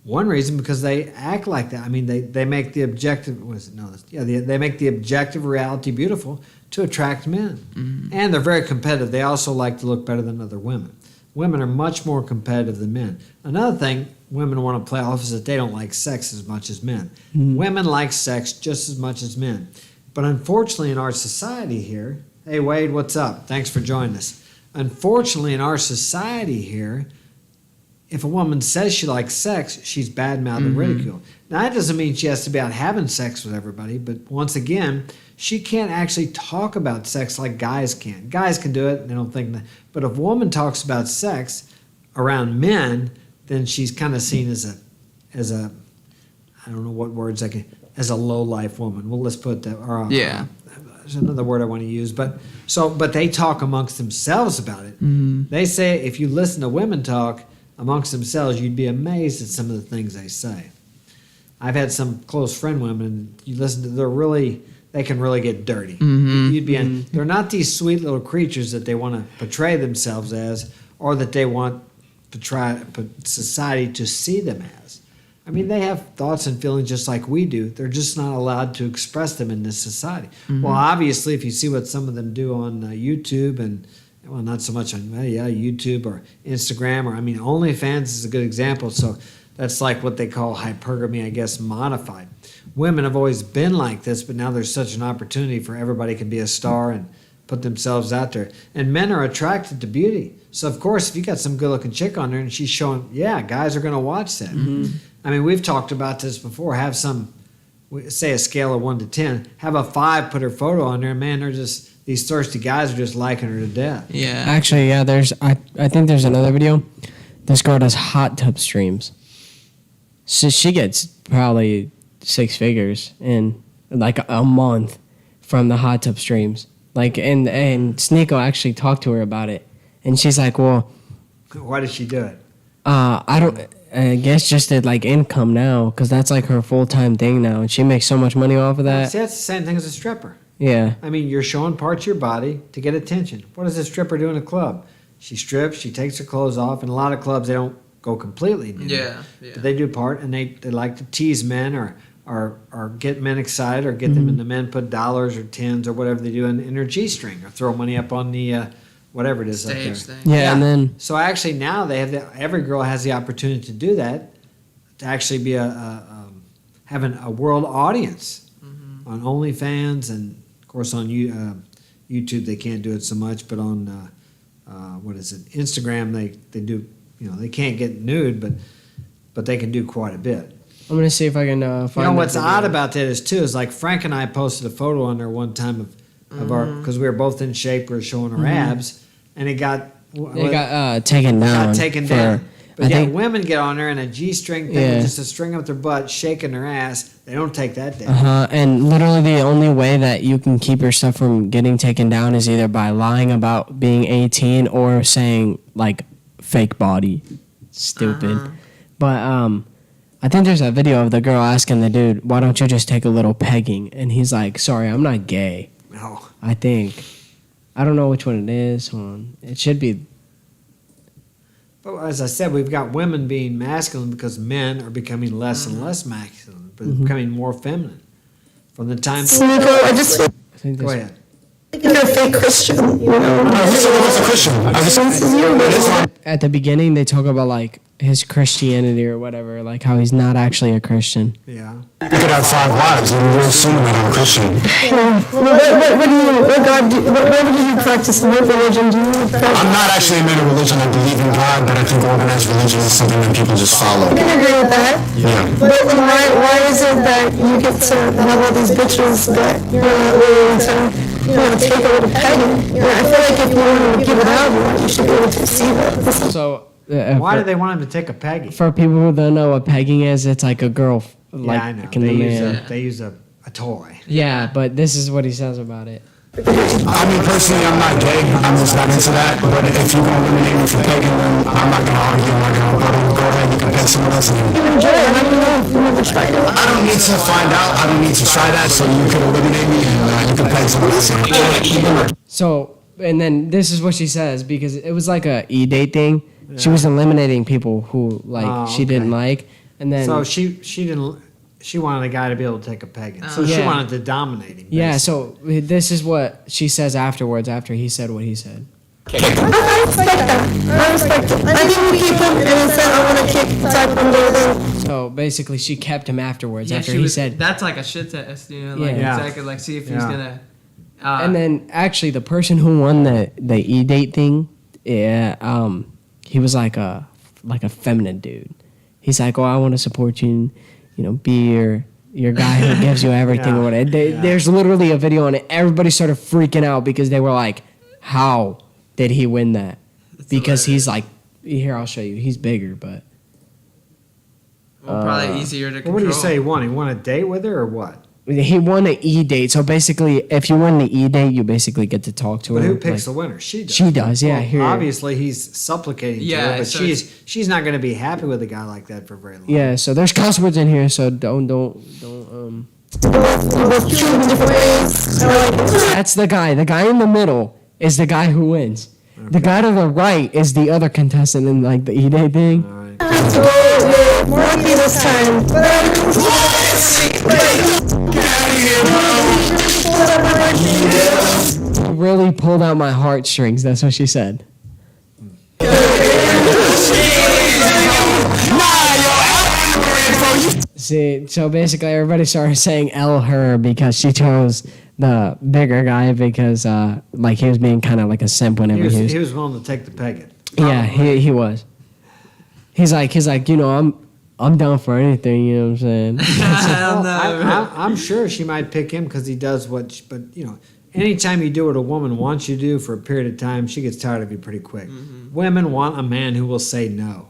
One reason because they act like that. I mean, they make the objective. What is it? No, they make the objective reality beautiful to attract men, and they're very competitive. They also like to look better than other women. Women are much more competitive than men. Another thing women want to play off is that they don't like sex as much as men. Women like sex just as much as men. But unfortunately in our society here, hey Wade, what's up? Thanks for joining us. Unfortunately in our society here, if a woman says she likes sex, she's bad-mouthed and ridiculed. Now that doesn't mean she has to be out having sex with everybody, but once again, she can't actually talk about sex like guys can. Guys can do it, and they don't think that. But if a woman talks about sex around men, then she's kind of seen as a I don't know what words I can, as a low-life woman. Well, let's put that. Or there's another word I want to use, but they talk amongst themselves about it. They say if you listen to women talk amongst themselves, you'd be amazed at some of the things they say. I've had some close friend women. You listen to, they can really get dirty. You'd be they're not these sweet little creatures that they want to portray themselves as, or that they want society to see them as. I mean, they have thoughts and feelings just like we do. They're just not allowed to express them in this society. Well, obviously, if you see what some of them do on YouTube and, well, not so much on YouTube or Instagram, or, I mean, OnlyFans is a good example. So that's like what they call hypergamy, I guess, modified. Women have always been like this, but now there's such an opportunity for everybody can be a star and put themselves out there. And men are attracted to beauty. So, of course, if you got some good-looking chick on there and she's showing, guys are going to watch that. I mean, we've talked about this before. Have some, say a scale of 1 to 10, have a 5 put her photo on there, and man, they're just, these thirsty guys are just liking her to death. Yeah. Actually, yeah, I think there's another video. This girl does hot tub streams. So she gets probably 6 figures in like a month from the hot tub streams. Like, and Sneeko actually talked to her about it. And she's like, well, Why does she do it? I guess just at like income now, because that's like her full-time thing now, and she makes so much money off of that. See, that's the same thing as a stripper. Yeah. I mean, you're showing parts of your body to get attention. What does a stripper do in a club? She strips, she takes her clothes off, and a lot of clubs, they don't go completely nude. Yeah. But they do part, and they like to tease men or get men excited, or get them into men, put dollars or tens or whatever they do in their G-string, or throw money up on the whatever it is up there. Stage thing. Yeah, and then So actually now they have every girl has the opportunity to do that, to actually be having a world audience on OnlyFans, and of course on YouTube they can't do it so much, but on Instagram they do. They can't get nude, but they can do quite a bit. I'm gonna see if I can find. What's that odd video. about that is like Frank and I posted a photo on there one time of our, because we were both in shape, we were showing our abs, and it got taken down. got taken for- down. But I yeah, think. women get on there in a G-string thing with just a string up their butt, shaking their ass. They don't take that down. And literally the only way that you can keep your stuff from getting taken down is either by lying about being 18 or saying like fake body. Stupid. But I think there's a video of the girl asking the dude, why don't you just take a little pegging? And he's like, sorry, I'm not gay. No. I think. I don't know which one it is. Hold on. It should be. But as I said, we've got women being masculine because men are becoming less and less masculine, but becoming more feminine. From the time. Sneeko, I just feel I think Go this- ahead. like you're a fake Christian, you know? Who's a Christian? This is you, man. At the beginning, they talk about like his Christianity or whatever, like how he's not actually a Christian. Yeah. You could have 5 wives and you're assuming that I'm a Christian. What do you practice? What religion do you practice? I'm not actually a man of religion. I believe in God, but I think organized religion is something that people just follow. I can agree with that. Yeah. But why is it that you get to have all these bitches, but you're not willing to take a little pegging? I feel like if you want to give it out, you should be able to receive it. So Why do they want him to take a peggy? For people who don't know what pegging is, it's like a girl, like I know. in the man. They use a toy. Yeah, but this is what he says about it. I mean, personally, I'm not gay. I'm just not into that. But if you're going to eliminate me from pegging, then I'm not going to argue. I'm not going to go ahead. You can peg someone else. Enjoy it. I don't know if you never tried it. I don't need to find out. I don't need to try that. So you can eliminate me and you can peg someone else. So, and then this is what she says, because it was like a e-date thing. She was eliminating people who she didn't like, and then So she wanted a guy to be able to take a pegging. So she Yeah. wanted to dominate him. yeah. basically. So this is what she says afterwards, after he said what he said. I respect that. I respect it. I didn't keep him, and instead I want to keep Taekwondo then. So basically, she kept him afterwards after she he was, said. that's like a shit test, like Yeah. exactly, like see if he's Yeah. gonna. And then actually, the person who won the e-date thing, he was like a feminine dude. He's like, oh, I want to support you, and, be your guy who gives you everything or whatever. There's literally a video on it. Everybody started freaking out because they were like, how did he win that? Because he's like, here, I'll show you. He's bigger, but. Probably easier to control. Well, what do you say he won? He won a date with her or what? He won an E date. So basically, if you win the E date, you basically get to talk to her. But who picks the winner? She does. She does, yeah. Well, Here. obviously, he's supplicating to Yeah, her, but so she's not going to be happy with a guy like that for very long. Yeah, so there's cuss words in here, so don't. That's the guy. The guy in the middle is the guy who wins. Okay. The guy to the right is the other contestant in like the E-Day thing. All right. More lucky this time. Really pulled out my heartstrings. That's what she said. See, so basically everybody started saying L her because she chose the bigger guy because like he was being kind of like a simp whenever He was willing to take the pegging. Yeah, he was. He's like, you know, I'm down for anything, you know what I'm saying? I'm sure she might pick him because he does but you know, anytime you do what a woman wants you to do for a period of time, she gets tired of you pretty quick. Mm-hmm. Women want a man who will say no.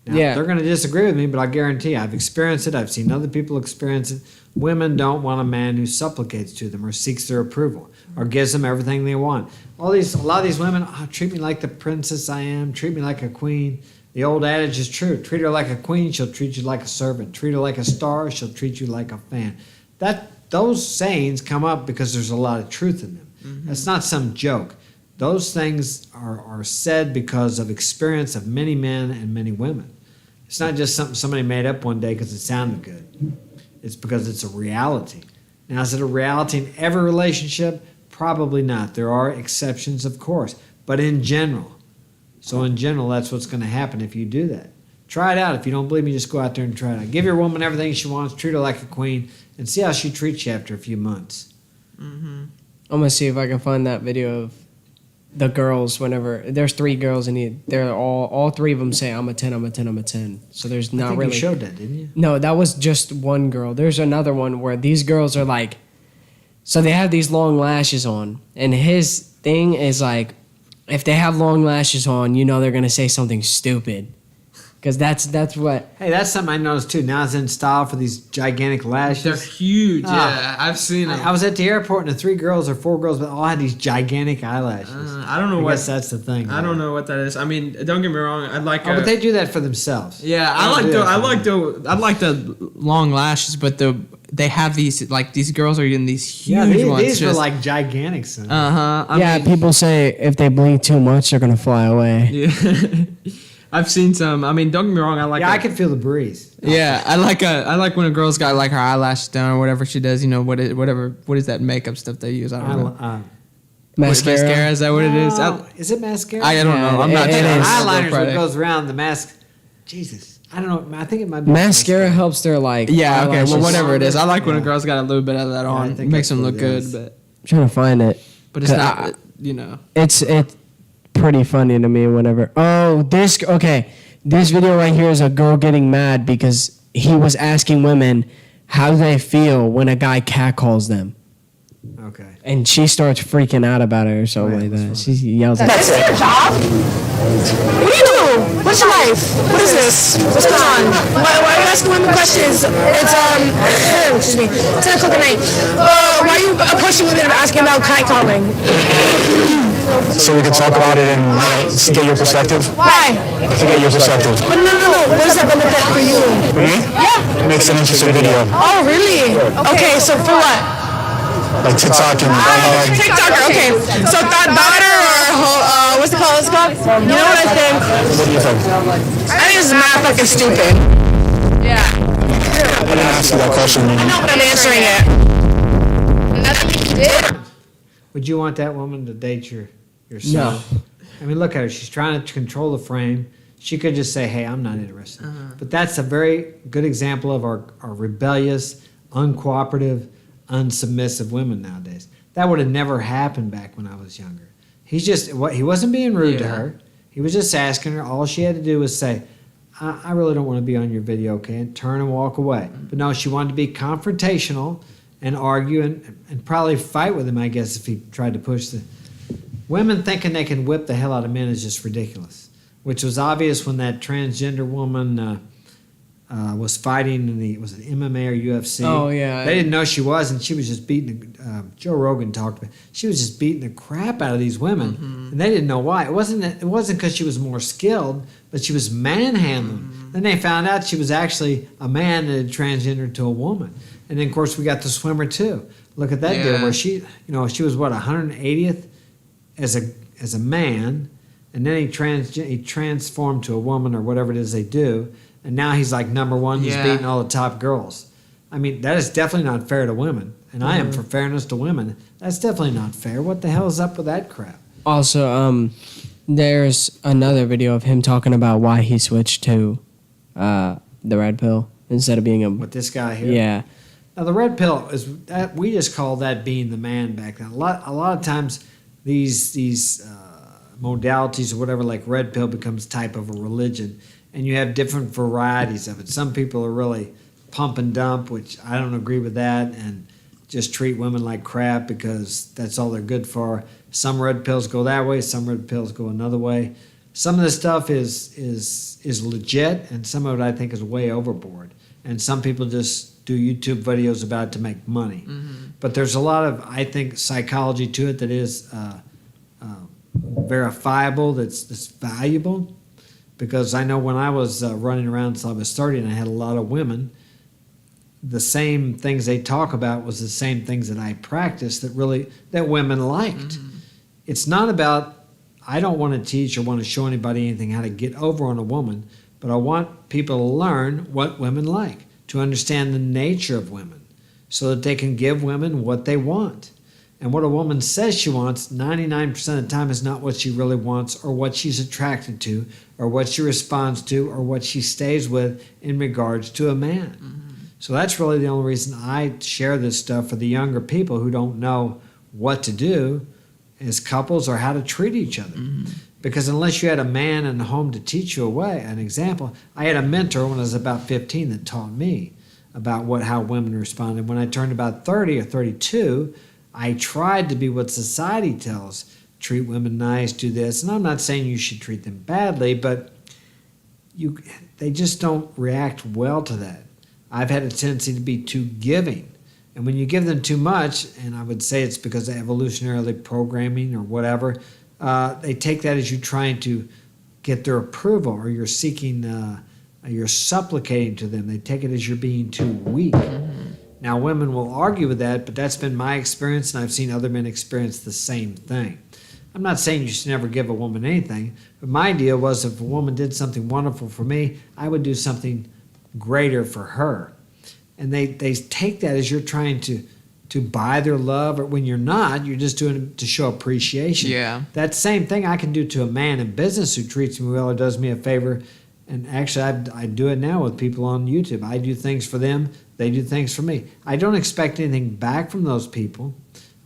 Now, yeah. They're going to disagree with me, but I guarantee you, I've experienced it. I've seen other people experience it. Women don't want a man who supplicates to them or seeks their approval or gives them everything they want. A lot of these women, treat me like the princess I am, treat me like a queen. The old adage is true. Treat her like a queen, she'll treat you like a servant. Treat her like a star, she'll treat you like a fan. Those sayings come up because there's a lot of truth in them. Mm-hmm. That's not some joke. Those things are said because of experience of many men and many women. It's not just something somebody made up one day because it sounded good. It's because it's a reality. Now, is it a reality in every relationship? Probably not. There are exceptions, of course, but in general. So in general, that's what's going to happen if you do that. Try it out. If you don't believe me, just go out there and try it out. Give your woman everything she wants, treat her like a queen, and see how she treats you after a few months. Mm-hmm. I'm going to see if I can find that video of the girls whenever there's 3 girls and they're all 3 of them say I'm a 10, I'm a 10, I'm a 10. So there's not I think really. You showed that, didn't you? No, that was just one girl. There's another one where these girls are like, so they have these long lashes on, and his thing is like, if they have long lashes on, you know they're gonna say something stupid, because that's what. Hey, that's something I noticed too. Now it's in style for these gigantic lashes. They're huge. Yeah, I've seen them. I was at the airport and the 3 girls or 4 girls, but all had these gigantic eyelashes. I don't know I guess that's the thing. I don't know what that is. I mean, don't get me wrong. I like. But they do that for themselves. Yeah, I like the long lashes, but they have these girls are getting these huge ones. These are like gigantic. Yeah, people say if they blink too much, they're gonna fly away. Yeah. I've seen some. I mean, don't get me wrong. I can feel the breeze. Yeah, I like when a girl's got like her eyelashes down or whatever she does. You know what is that makeup stuff they use? I don't know. Mascara. Is that what it is? Is it mascara? I don't know. I'm not. It is. Eyeliners what goes around the mask. Jesus, I don't know. I think it might be mascara helps their like. Yeah. Okay. Well, whatever it is, I like when a Yeah. girl's got a little bit of that on. It makes them look good, but I'm trying to find it. But it's not. It's pretty funny to me whenever. This video right here is a girl getting mad because he was asking women how they feel when a guy catcalls them. Okay. And she starts freaking out about it or something like that. She yells at That's your job? What do you do? What's your life? What is this? What's going on? Why are you asking women questions? It's, excuse me, 10 o'clock at night. Why are you approaching women and asking about catcalling? So we can talk about it and get your perspective? Why? To get your perspective. But no. What does that benefit for you? Me? Yeah. It makes an interesting video. Oh, really? Okay, so for what? Like TikTok and TikToker, okay. So thought daughter or what's it called? You know what I think? What do you think? I think it's mad fucking stupid. Yeah. I didn't ask you that question. I know, but I'm answering it. Nothing you did. Would you want that woman to date your son? No. I mean, look at her. She's trying to control the frame. She could just say, hey, I'm not interested. But that's a very good example of our rebellious, uncooperative, unsubmissive women nowadays. That would have never happened back when I was younger. He wasn't being rude to her. He was just asking her. All she had to do was say, I really don't want to be on your video, okay? And turn and walk away. But no, she wanted to be confrontational and argue and probably fight with him, I guess, if he tried to push the... Women thinking they can whip the hell out of men is just ridiculous, which was obvious when that transgender woman was fighting in the, was it MMA or UFC? Oh, yeah. They didn't know she was, and she was just beating. Joe Rogan talked about. She was just beating the crap out of these women, and they didn't know why. It wasn't because she was more skilled, but she was manhandling. Then they found out she was actually a man that had transgendered to a woman. And then of course we got the swimmer too. Look at that deal where she was what 180th as a man, and then he transformed to a woman or whatever it is they do, and now he's like number one. He's beating all the top girls. I mean, that is definitely not fair to women, and I am for fairness to women. That's definitely not fair. What the hell is up with that crap? Also, there's another video of him talking about why he switched to the red pill instead of being a. With this guy here. Yeah. Now the red pill is that we just call that being the man back then. A lot of times these modalities or whatever, like red pill, becomes type of a religion, and you have different varieties of it. Some people are really pump and dump, which I don't agree with that, and just treat women like crap because that's all they're good for. Some red pills go that way, some red pills go another way. Some of this stuff is legit, and some of it I think is way overboard. And some people just do YouTube videos about it to make money. But there's a lot of, I think, psychology to it that is verifiable, that's valuable. Because I know when I was running around until I was 30 and I had a lot of women, the same things they talk about was the same things that I practiced that women liked. It's not about, I don't want to teach or want to show anybody anything how to get over on a woman, but I want people to learn what women like, to understand the nature of women, so that they can give women what they want. And what a woman says she wants, 99% of the time is not what she really wants, or what she's attracted to, or what she responds to, or what she stays with in regards to a man. So that's really the only reason I share this stuff for the younger people who don't know what to do as couples or how to treat each other. Because unless you had a man in the home to teach you an example, I had a mentor when I was about 15 that taught me about how women responded. When I turned about 30 or 32, I tried to be what society tells. Treat women nice, do this. And I'm not saying you should treat them badly, but they just don't react well to that. I've had a tendency to be too giving. And when you give them too much, and I would say it's because of evolutionarily programming or whatever, they take that as you trying to get their approval, or you're seeking, you're supplicating to them. They take it as you're being too weak. Now, women will argue with that, but that's been my experience, and I've seen other men experience the same thing. I'm not saying you should never give a woman anything, but my idea was if a woman did something wonderful for me, I would do something greater for her. And they take that as you're trying to buy their love, or when you're not, you're just doing it to show appreciation. Yeah. That same thing I can do to a man in business who treats me well or does me a favor. And actually, I do it now with people on YouTube. I do things for them. They do things for me. I don't expect anything back from those people,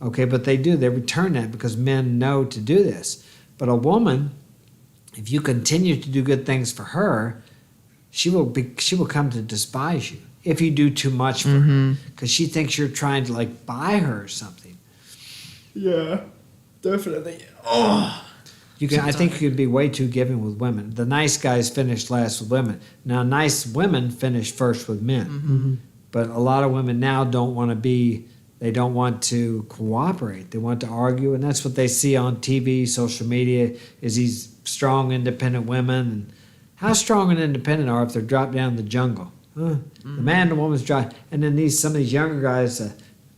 okay, but they do. They return that because men know to do this. But a woman, if you continue to do good things for her, she will come to despise you if you do too much for her, because she thinks you're trying to like buy her or something. Yeah, definitely. I think you could be way too giving with women. The nice guys finish last with women. Now, nice women finish first with men. But a lot of women now don't want to cooperate. They want to argue, and that's what they see on TV, social media, is these strong, independent women. And how strong and independent are if they're dropped down in the jungle? The man and the woman's dropped. And then some of these younger guys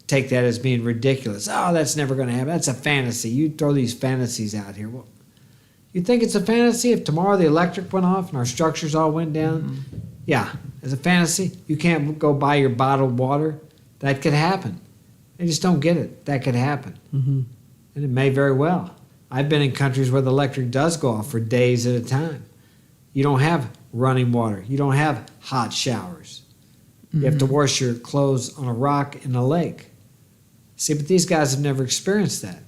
take that as being ridiculous. Oh, that's never going to happen. That's a fantasy. You throw these fantasies out here. Well, you think it's a fantasy if tomorrow the electric went off and our structures all went down? Yeah, as a fantasy. You can't go buy your bottled water. That could happen. They just don't get it. That could happen. And it may very well. I've been in countries where the electric does go off for days at a time. You don't have running water. You don't have hot showers. You have to wash your clothes on a rock in a lake. See, but these guys have never experienced that.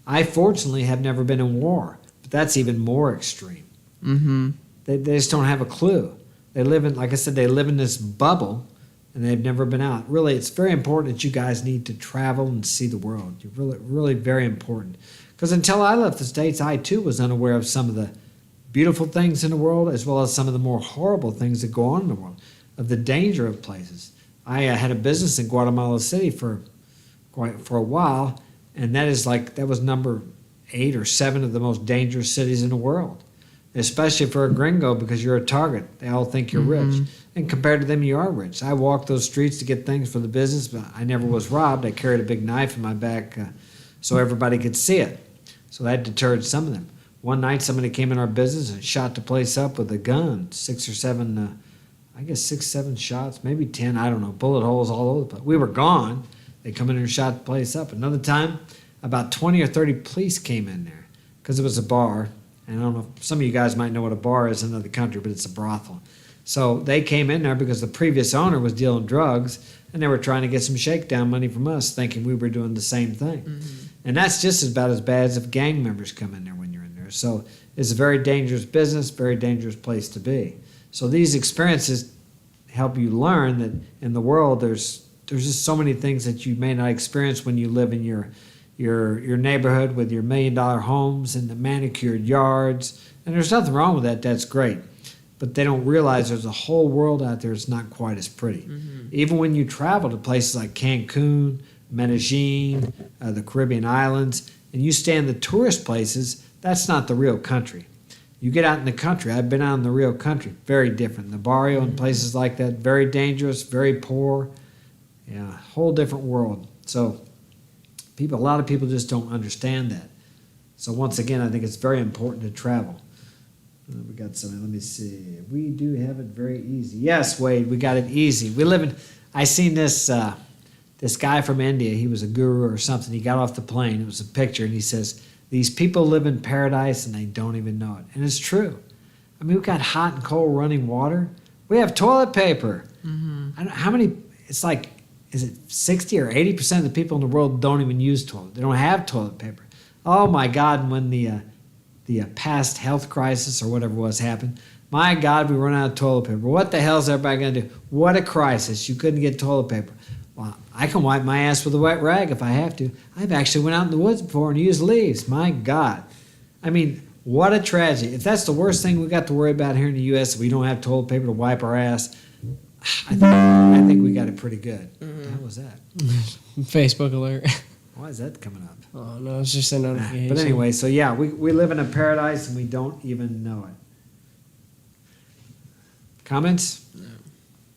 I, fortunately, have never been in war. But that's even more extreme. They just don't have a clue. They live in, like I said, they live in this bubble, and they've never been out. Really, it's very important that you guys need to travel and see the world. You're really, really very important. Because until I left the States, I too was unaware of some of the beautiful things in the world, as well as some of the more horrible things that go on in the world. of the danger of places. I had a business in Guatemala City for a while, and that was number 8 or 7 of the most dangerous cities in the world, especially for a gringo, because you're a target. They all think you're rich, and compared to them, you are rich. I walked those streets to get things for the business, but I never was robbed. I carried a big knife in my back so everybody could see it. So that deterred some of them. One night, somebody came in our business and shot the place up with a gun, 6 or 7, I guess 6, 7 shots, maybe 10, I don't know, bullet holes all over the place. We were gone. They come in and shot the place up. Another time, about 20 or 30 police came in there because it was a bar. And I don't know, some of you guys might know what a bar is in another country, but it's a brothel. So they came in there because the previous owner was dealing drugs, and they were trying to get some shakedown money from us, thinking we were doing the same thing. And that's just about as bad as if gang members come in there when you're in there. So it's a very dangerous business, very dangerous place to be. So these experiences help you learn that in the world there's just so many things that you may not experience when you live in your neighborhood with your $1 million homes and the manicured yards. And there's nothing wrong with that. That's great. But they don't realize there's a whole world out there that's not quite as pretty. Even when you travel to places like Cancun, Medellin, the Caribbean islands, and you stay in the tourist places, that's not the real country. You get out in the country. I've been out in the real country. Very different. The barrio and places like that, very dangerous, very poor. Yeah, whole different world. So a lot of people just don't understand that. So once again, I think it's very important to travel. We got something. Let me see. We do have it very easy. Yes, Wade, we got it easy. I seen this guy from India. He was a guru or something. He got off the plane. It was a picture, and he says, "These people live in paradise, and they don't even know it." And it's true. I mean, we've got hot and cold running water. We have toilet paper. I don't, how many? It's like, is it 60 or 80% of the people in the world don't even use toilet? They don't have toilet paper. Oh my God! And when the past health crisis or whatever was happened, my God, we run out of toilet paper. What the hell is everybody going to do? What a crisis. You couldn't get toilet paper. Well, I can wipe my ass with a wet rag if I have to. I've actually went out in the woods before and used leaves. My God. I mean, what a tragedy. If that's the worst thing we got to worry about here in the U.S., if we don't have toilet paper to wipe our ass, I think we got it pretty good. What the hell was that? Facebook alert. Why is that coming up? Oh, no, it's just a notification. But anyway, so yeah, we live in a paradise and we don't even know it. Comments? No.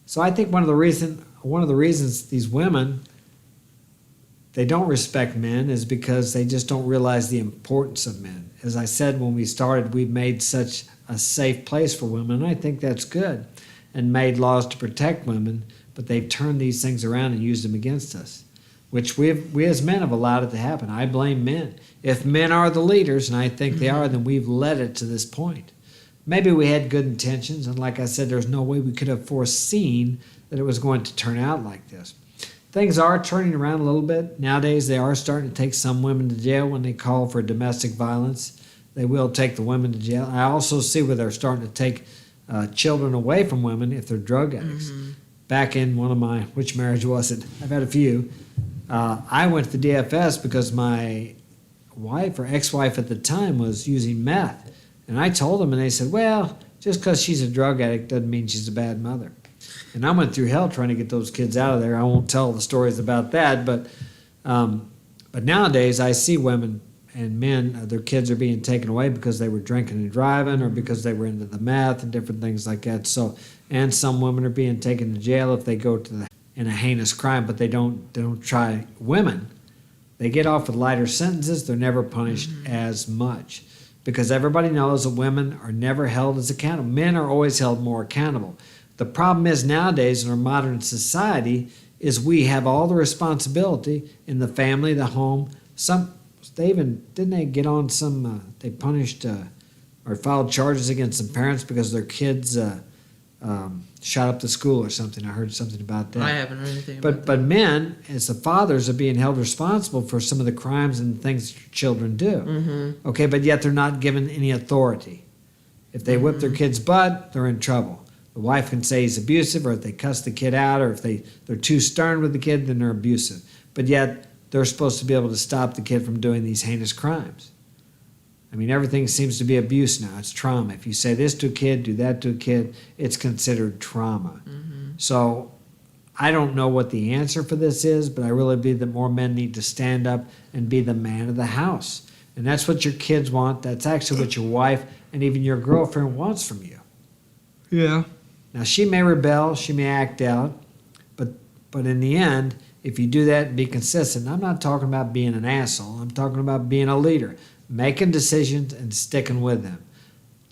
So I think one of the reasons these women, they don't respect men is because they just don't realize the importance of men. As I said when we started, we've made such a safe place for women, and I think that's good, and made laws to protect women, but they've turned these things around and used them against us, which we as men have allowed it to happen. I blame men. If men are the leaders, and I think they are, then we've led it to this point. Maybe we had good intentions, and like I said, there's no way we could have foreseen that it was going to turn out like this. Things are turning around a little bit. Nowadays, they are starting to take some women to jail when they call for domestic violence. They will take the women to jail. I also see where they're starting to take children away from women if they're drug addicts. Back in one of my, which marriage was it? I've had a few. I went to the DFS because my wife or ex-wife at the time was using meth. And I told them, and they said, well, just because she's a drug addict doesn't mean she's a bad mother. And I went through hell trying to get those kids out of there. I won't tell the stories about that, but nowadays I see women and men, their kids are being taken away because they were drinking and driving or because they were into the meth and different things like that. So, and some women are being taken to jail if they go in a heinous crime, but they don't try women. They get off with lighter sentences. They're never punished as much because everybody knows that women are never held as accountable. Men are always held more accountable. The problem is nowadays in our modern society is we have all the responsibility in the family, the home. They punished or filed charges against some parents because their kids shot up the school or something. I heard something about that. I haven't heard anything about that. But men, as the fathers, are being held responsible for some of the crimes and things children do. Okay, but yet they're not given any authority. If they whip their kid's butt, they're in trouble. The wife can say he's abusive, or if they cuss the kid out, or if they're too stern with the kid, then they're abusive. But yet they're supposed to be able to stop the kid from doing these heinous crimes. I mean, everything seems to be abuse now. It's trauma. If you say this to a kid, do that to a kid, it's considered trauma. So I don't know what the answer for this is, but I really believe that more men need to stand up and be the man of the house. And that's what your kids want. That's actually what your wife and even your girlfriend wants from you. Yeah. Now, she may rebel, she may act out, but in the end, if you do that and be consistent, I'm not talking about being an asshole. I'm talking about being a leader, making decisions and sticking with them.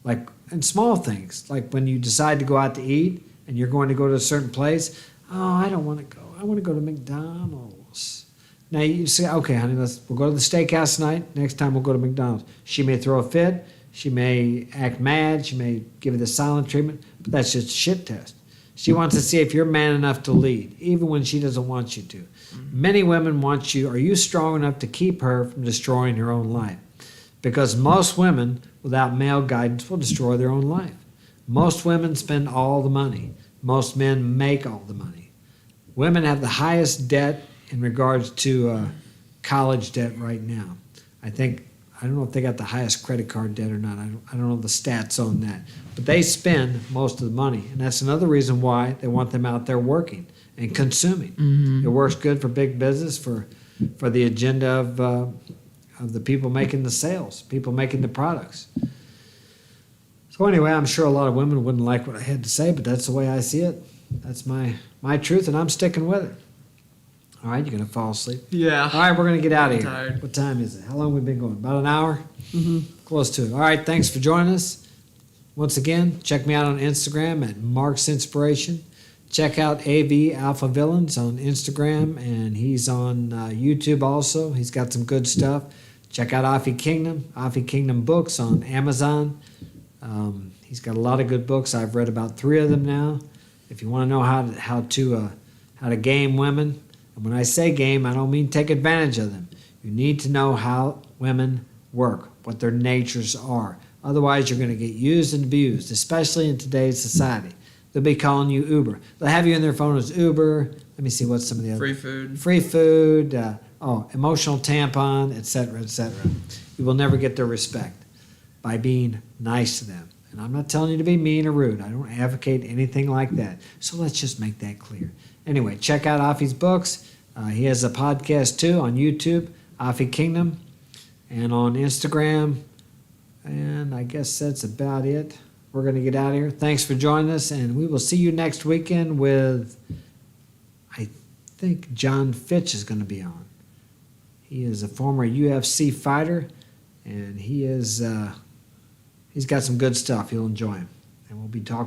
Like in small things, like when you decide to go out to eat and you're going to go to a certain place. Oh, I don't want to go. I want to go to McDonald's. Now you say, okay, honey, we'll go to the steakhouse tonight. Next time we'll go to McDonald's. She may throw a fit. She may act mad. She may give you the silent treatment. But that's just a shit test. She wants to see if you're man enough to lead, even when she doesn't want you to. Many women want you. Are you strong enough to keep her from destroying her own life? Because most women, without male guidance, will destroy their own life. Most women spend all the money. Most men make all the money. Women have the highest debt in regards to college debt right now. I don't know if they got the highest credit card debt or not. I don't know the stats on that. But they spend most of the money. And that's another reason why they want them out there working and consuming. It works good for big business, for the agenda of the people making the sales, people making the products. So anyway, I'm sure a lot of women wouldn't like what I had to say, but that's the way I see it. That's my truth, and I'm sticking with it. All right, you're going to fall asleep? Yeah. All right, we're going to get out of here. tired. What time is it? How long have we been going? About an hour? Close to it. All right, thanks for joining us. Once again, check me out on Instagram at marksinspiration. Check out AV Alpha Villains on Instagram, and he's on YouTube also. He's got some good stuff. Check out Offie Kingdom Books on Amazon. He's got a lot of good books. I've read about 3 of them now. If you want to know how to game women, and when I say game, I don't mean take advantage of them. You need to know how women work, what their natures are. Otherwise, you're going to get used and abused, especially in today's society. They'll be calling you Uber. They'll have you in their phone as Uber. Let me see what's some of the other. Free food. Emotional tampon, etc., etc. You will never get their respect by being nice to them. And I'm not telling you to be mean or rude. I don't advocate anything like that. So let's just make that clear. Anyway, check out Offie's books. He has a podcast too on YouTube, Offie Kingdom, and on Instagram. And I guess that's about it. We're going to get out of here. Thanks for joining us, and we will see you next weekend with, I think John Fitch is going to be on. He is a former UFC fighter, and he's got some good stuff. You'll enjoy him. And we'll be talking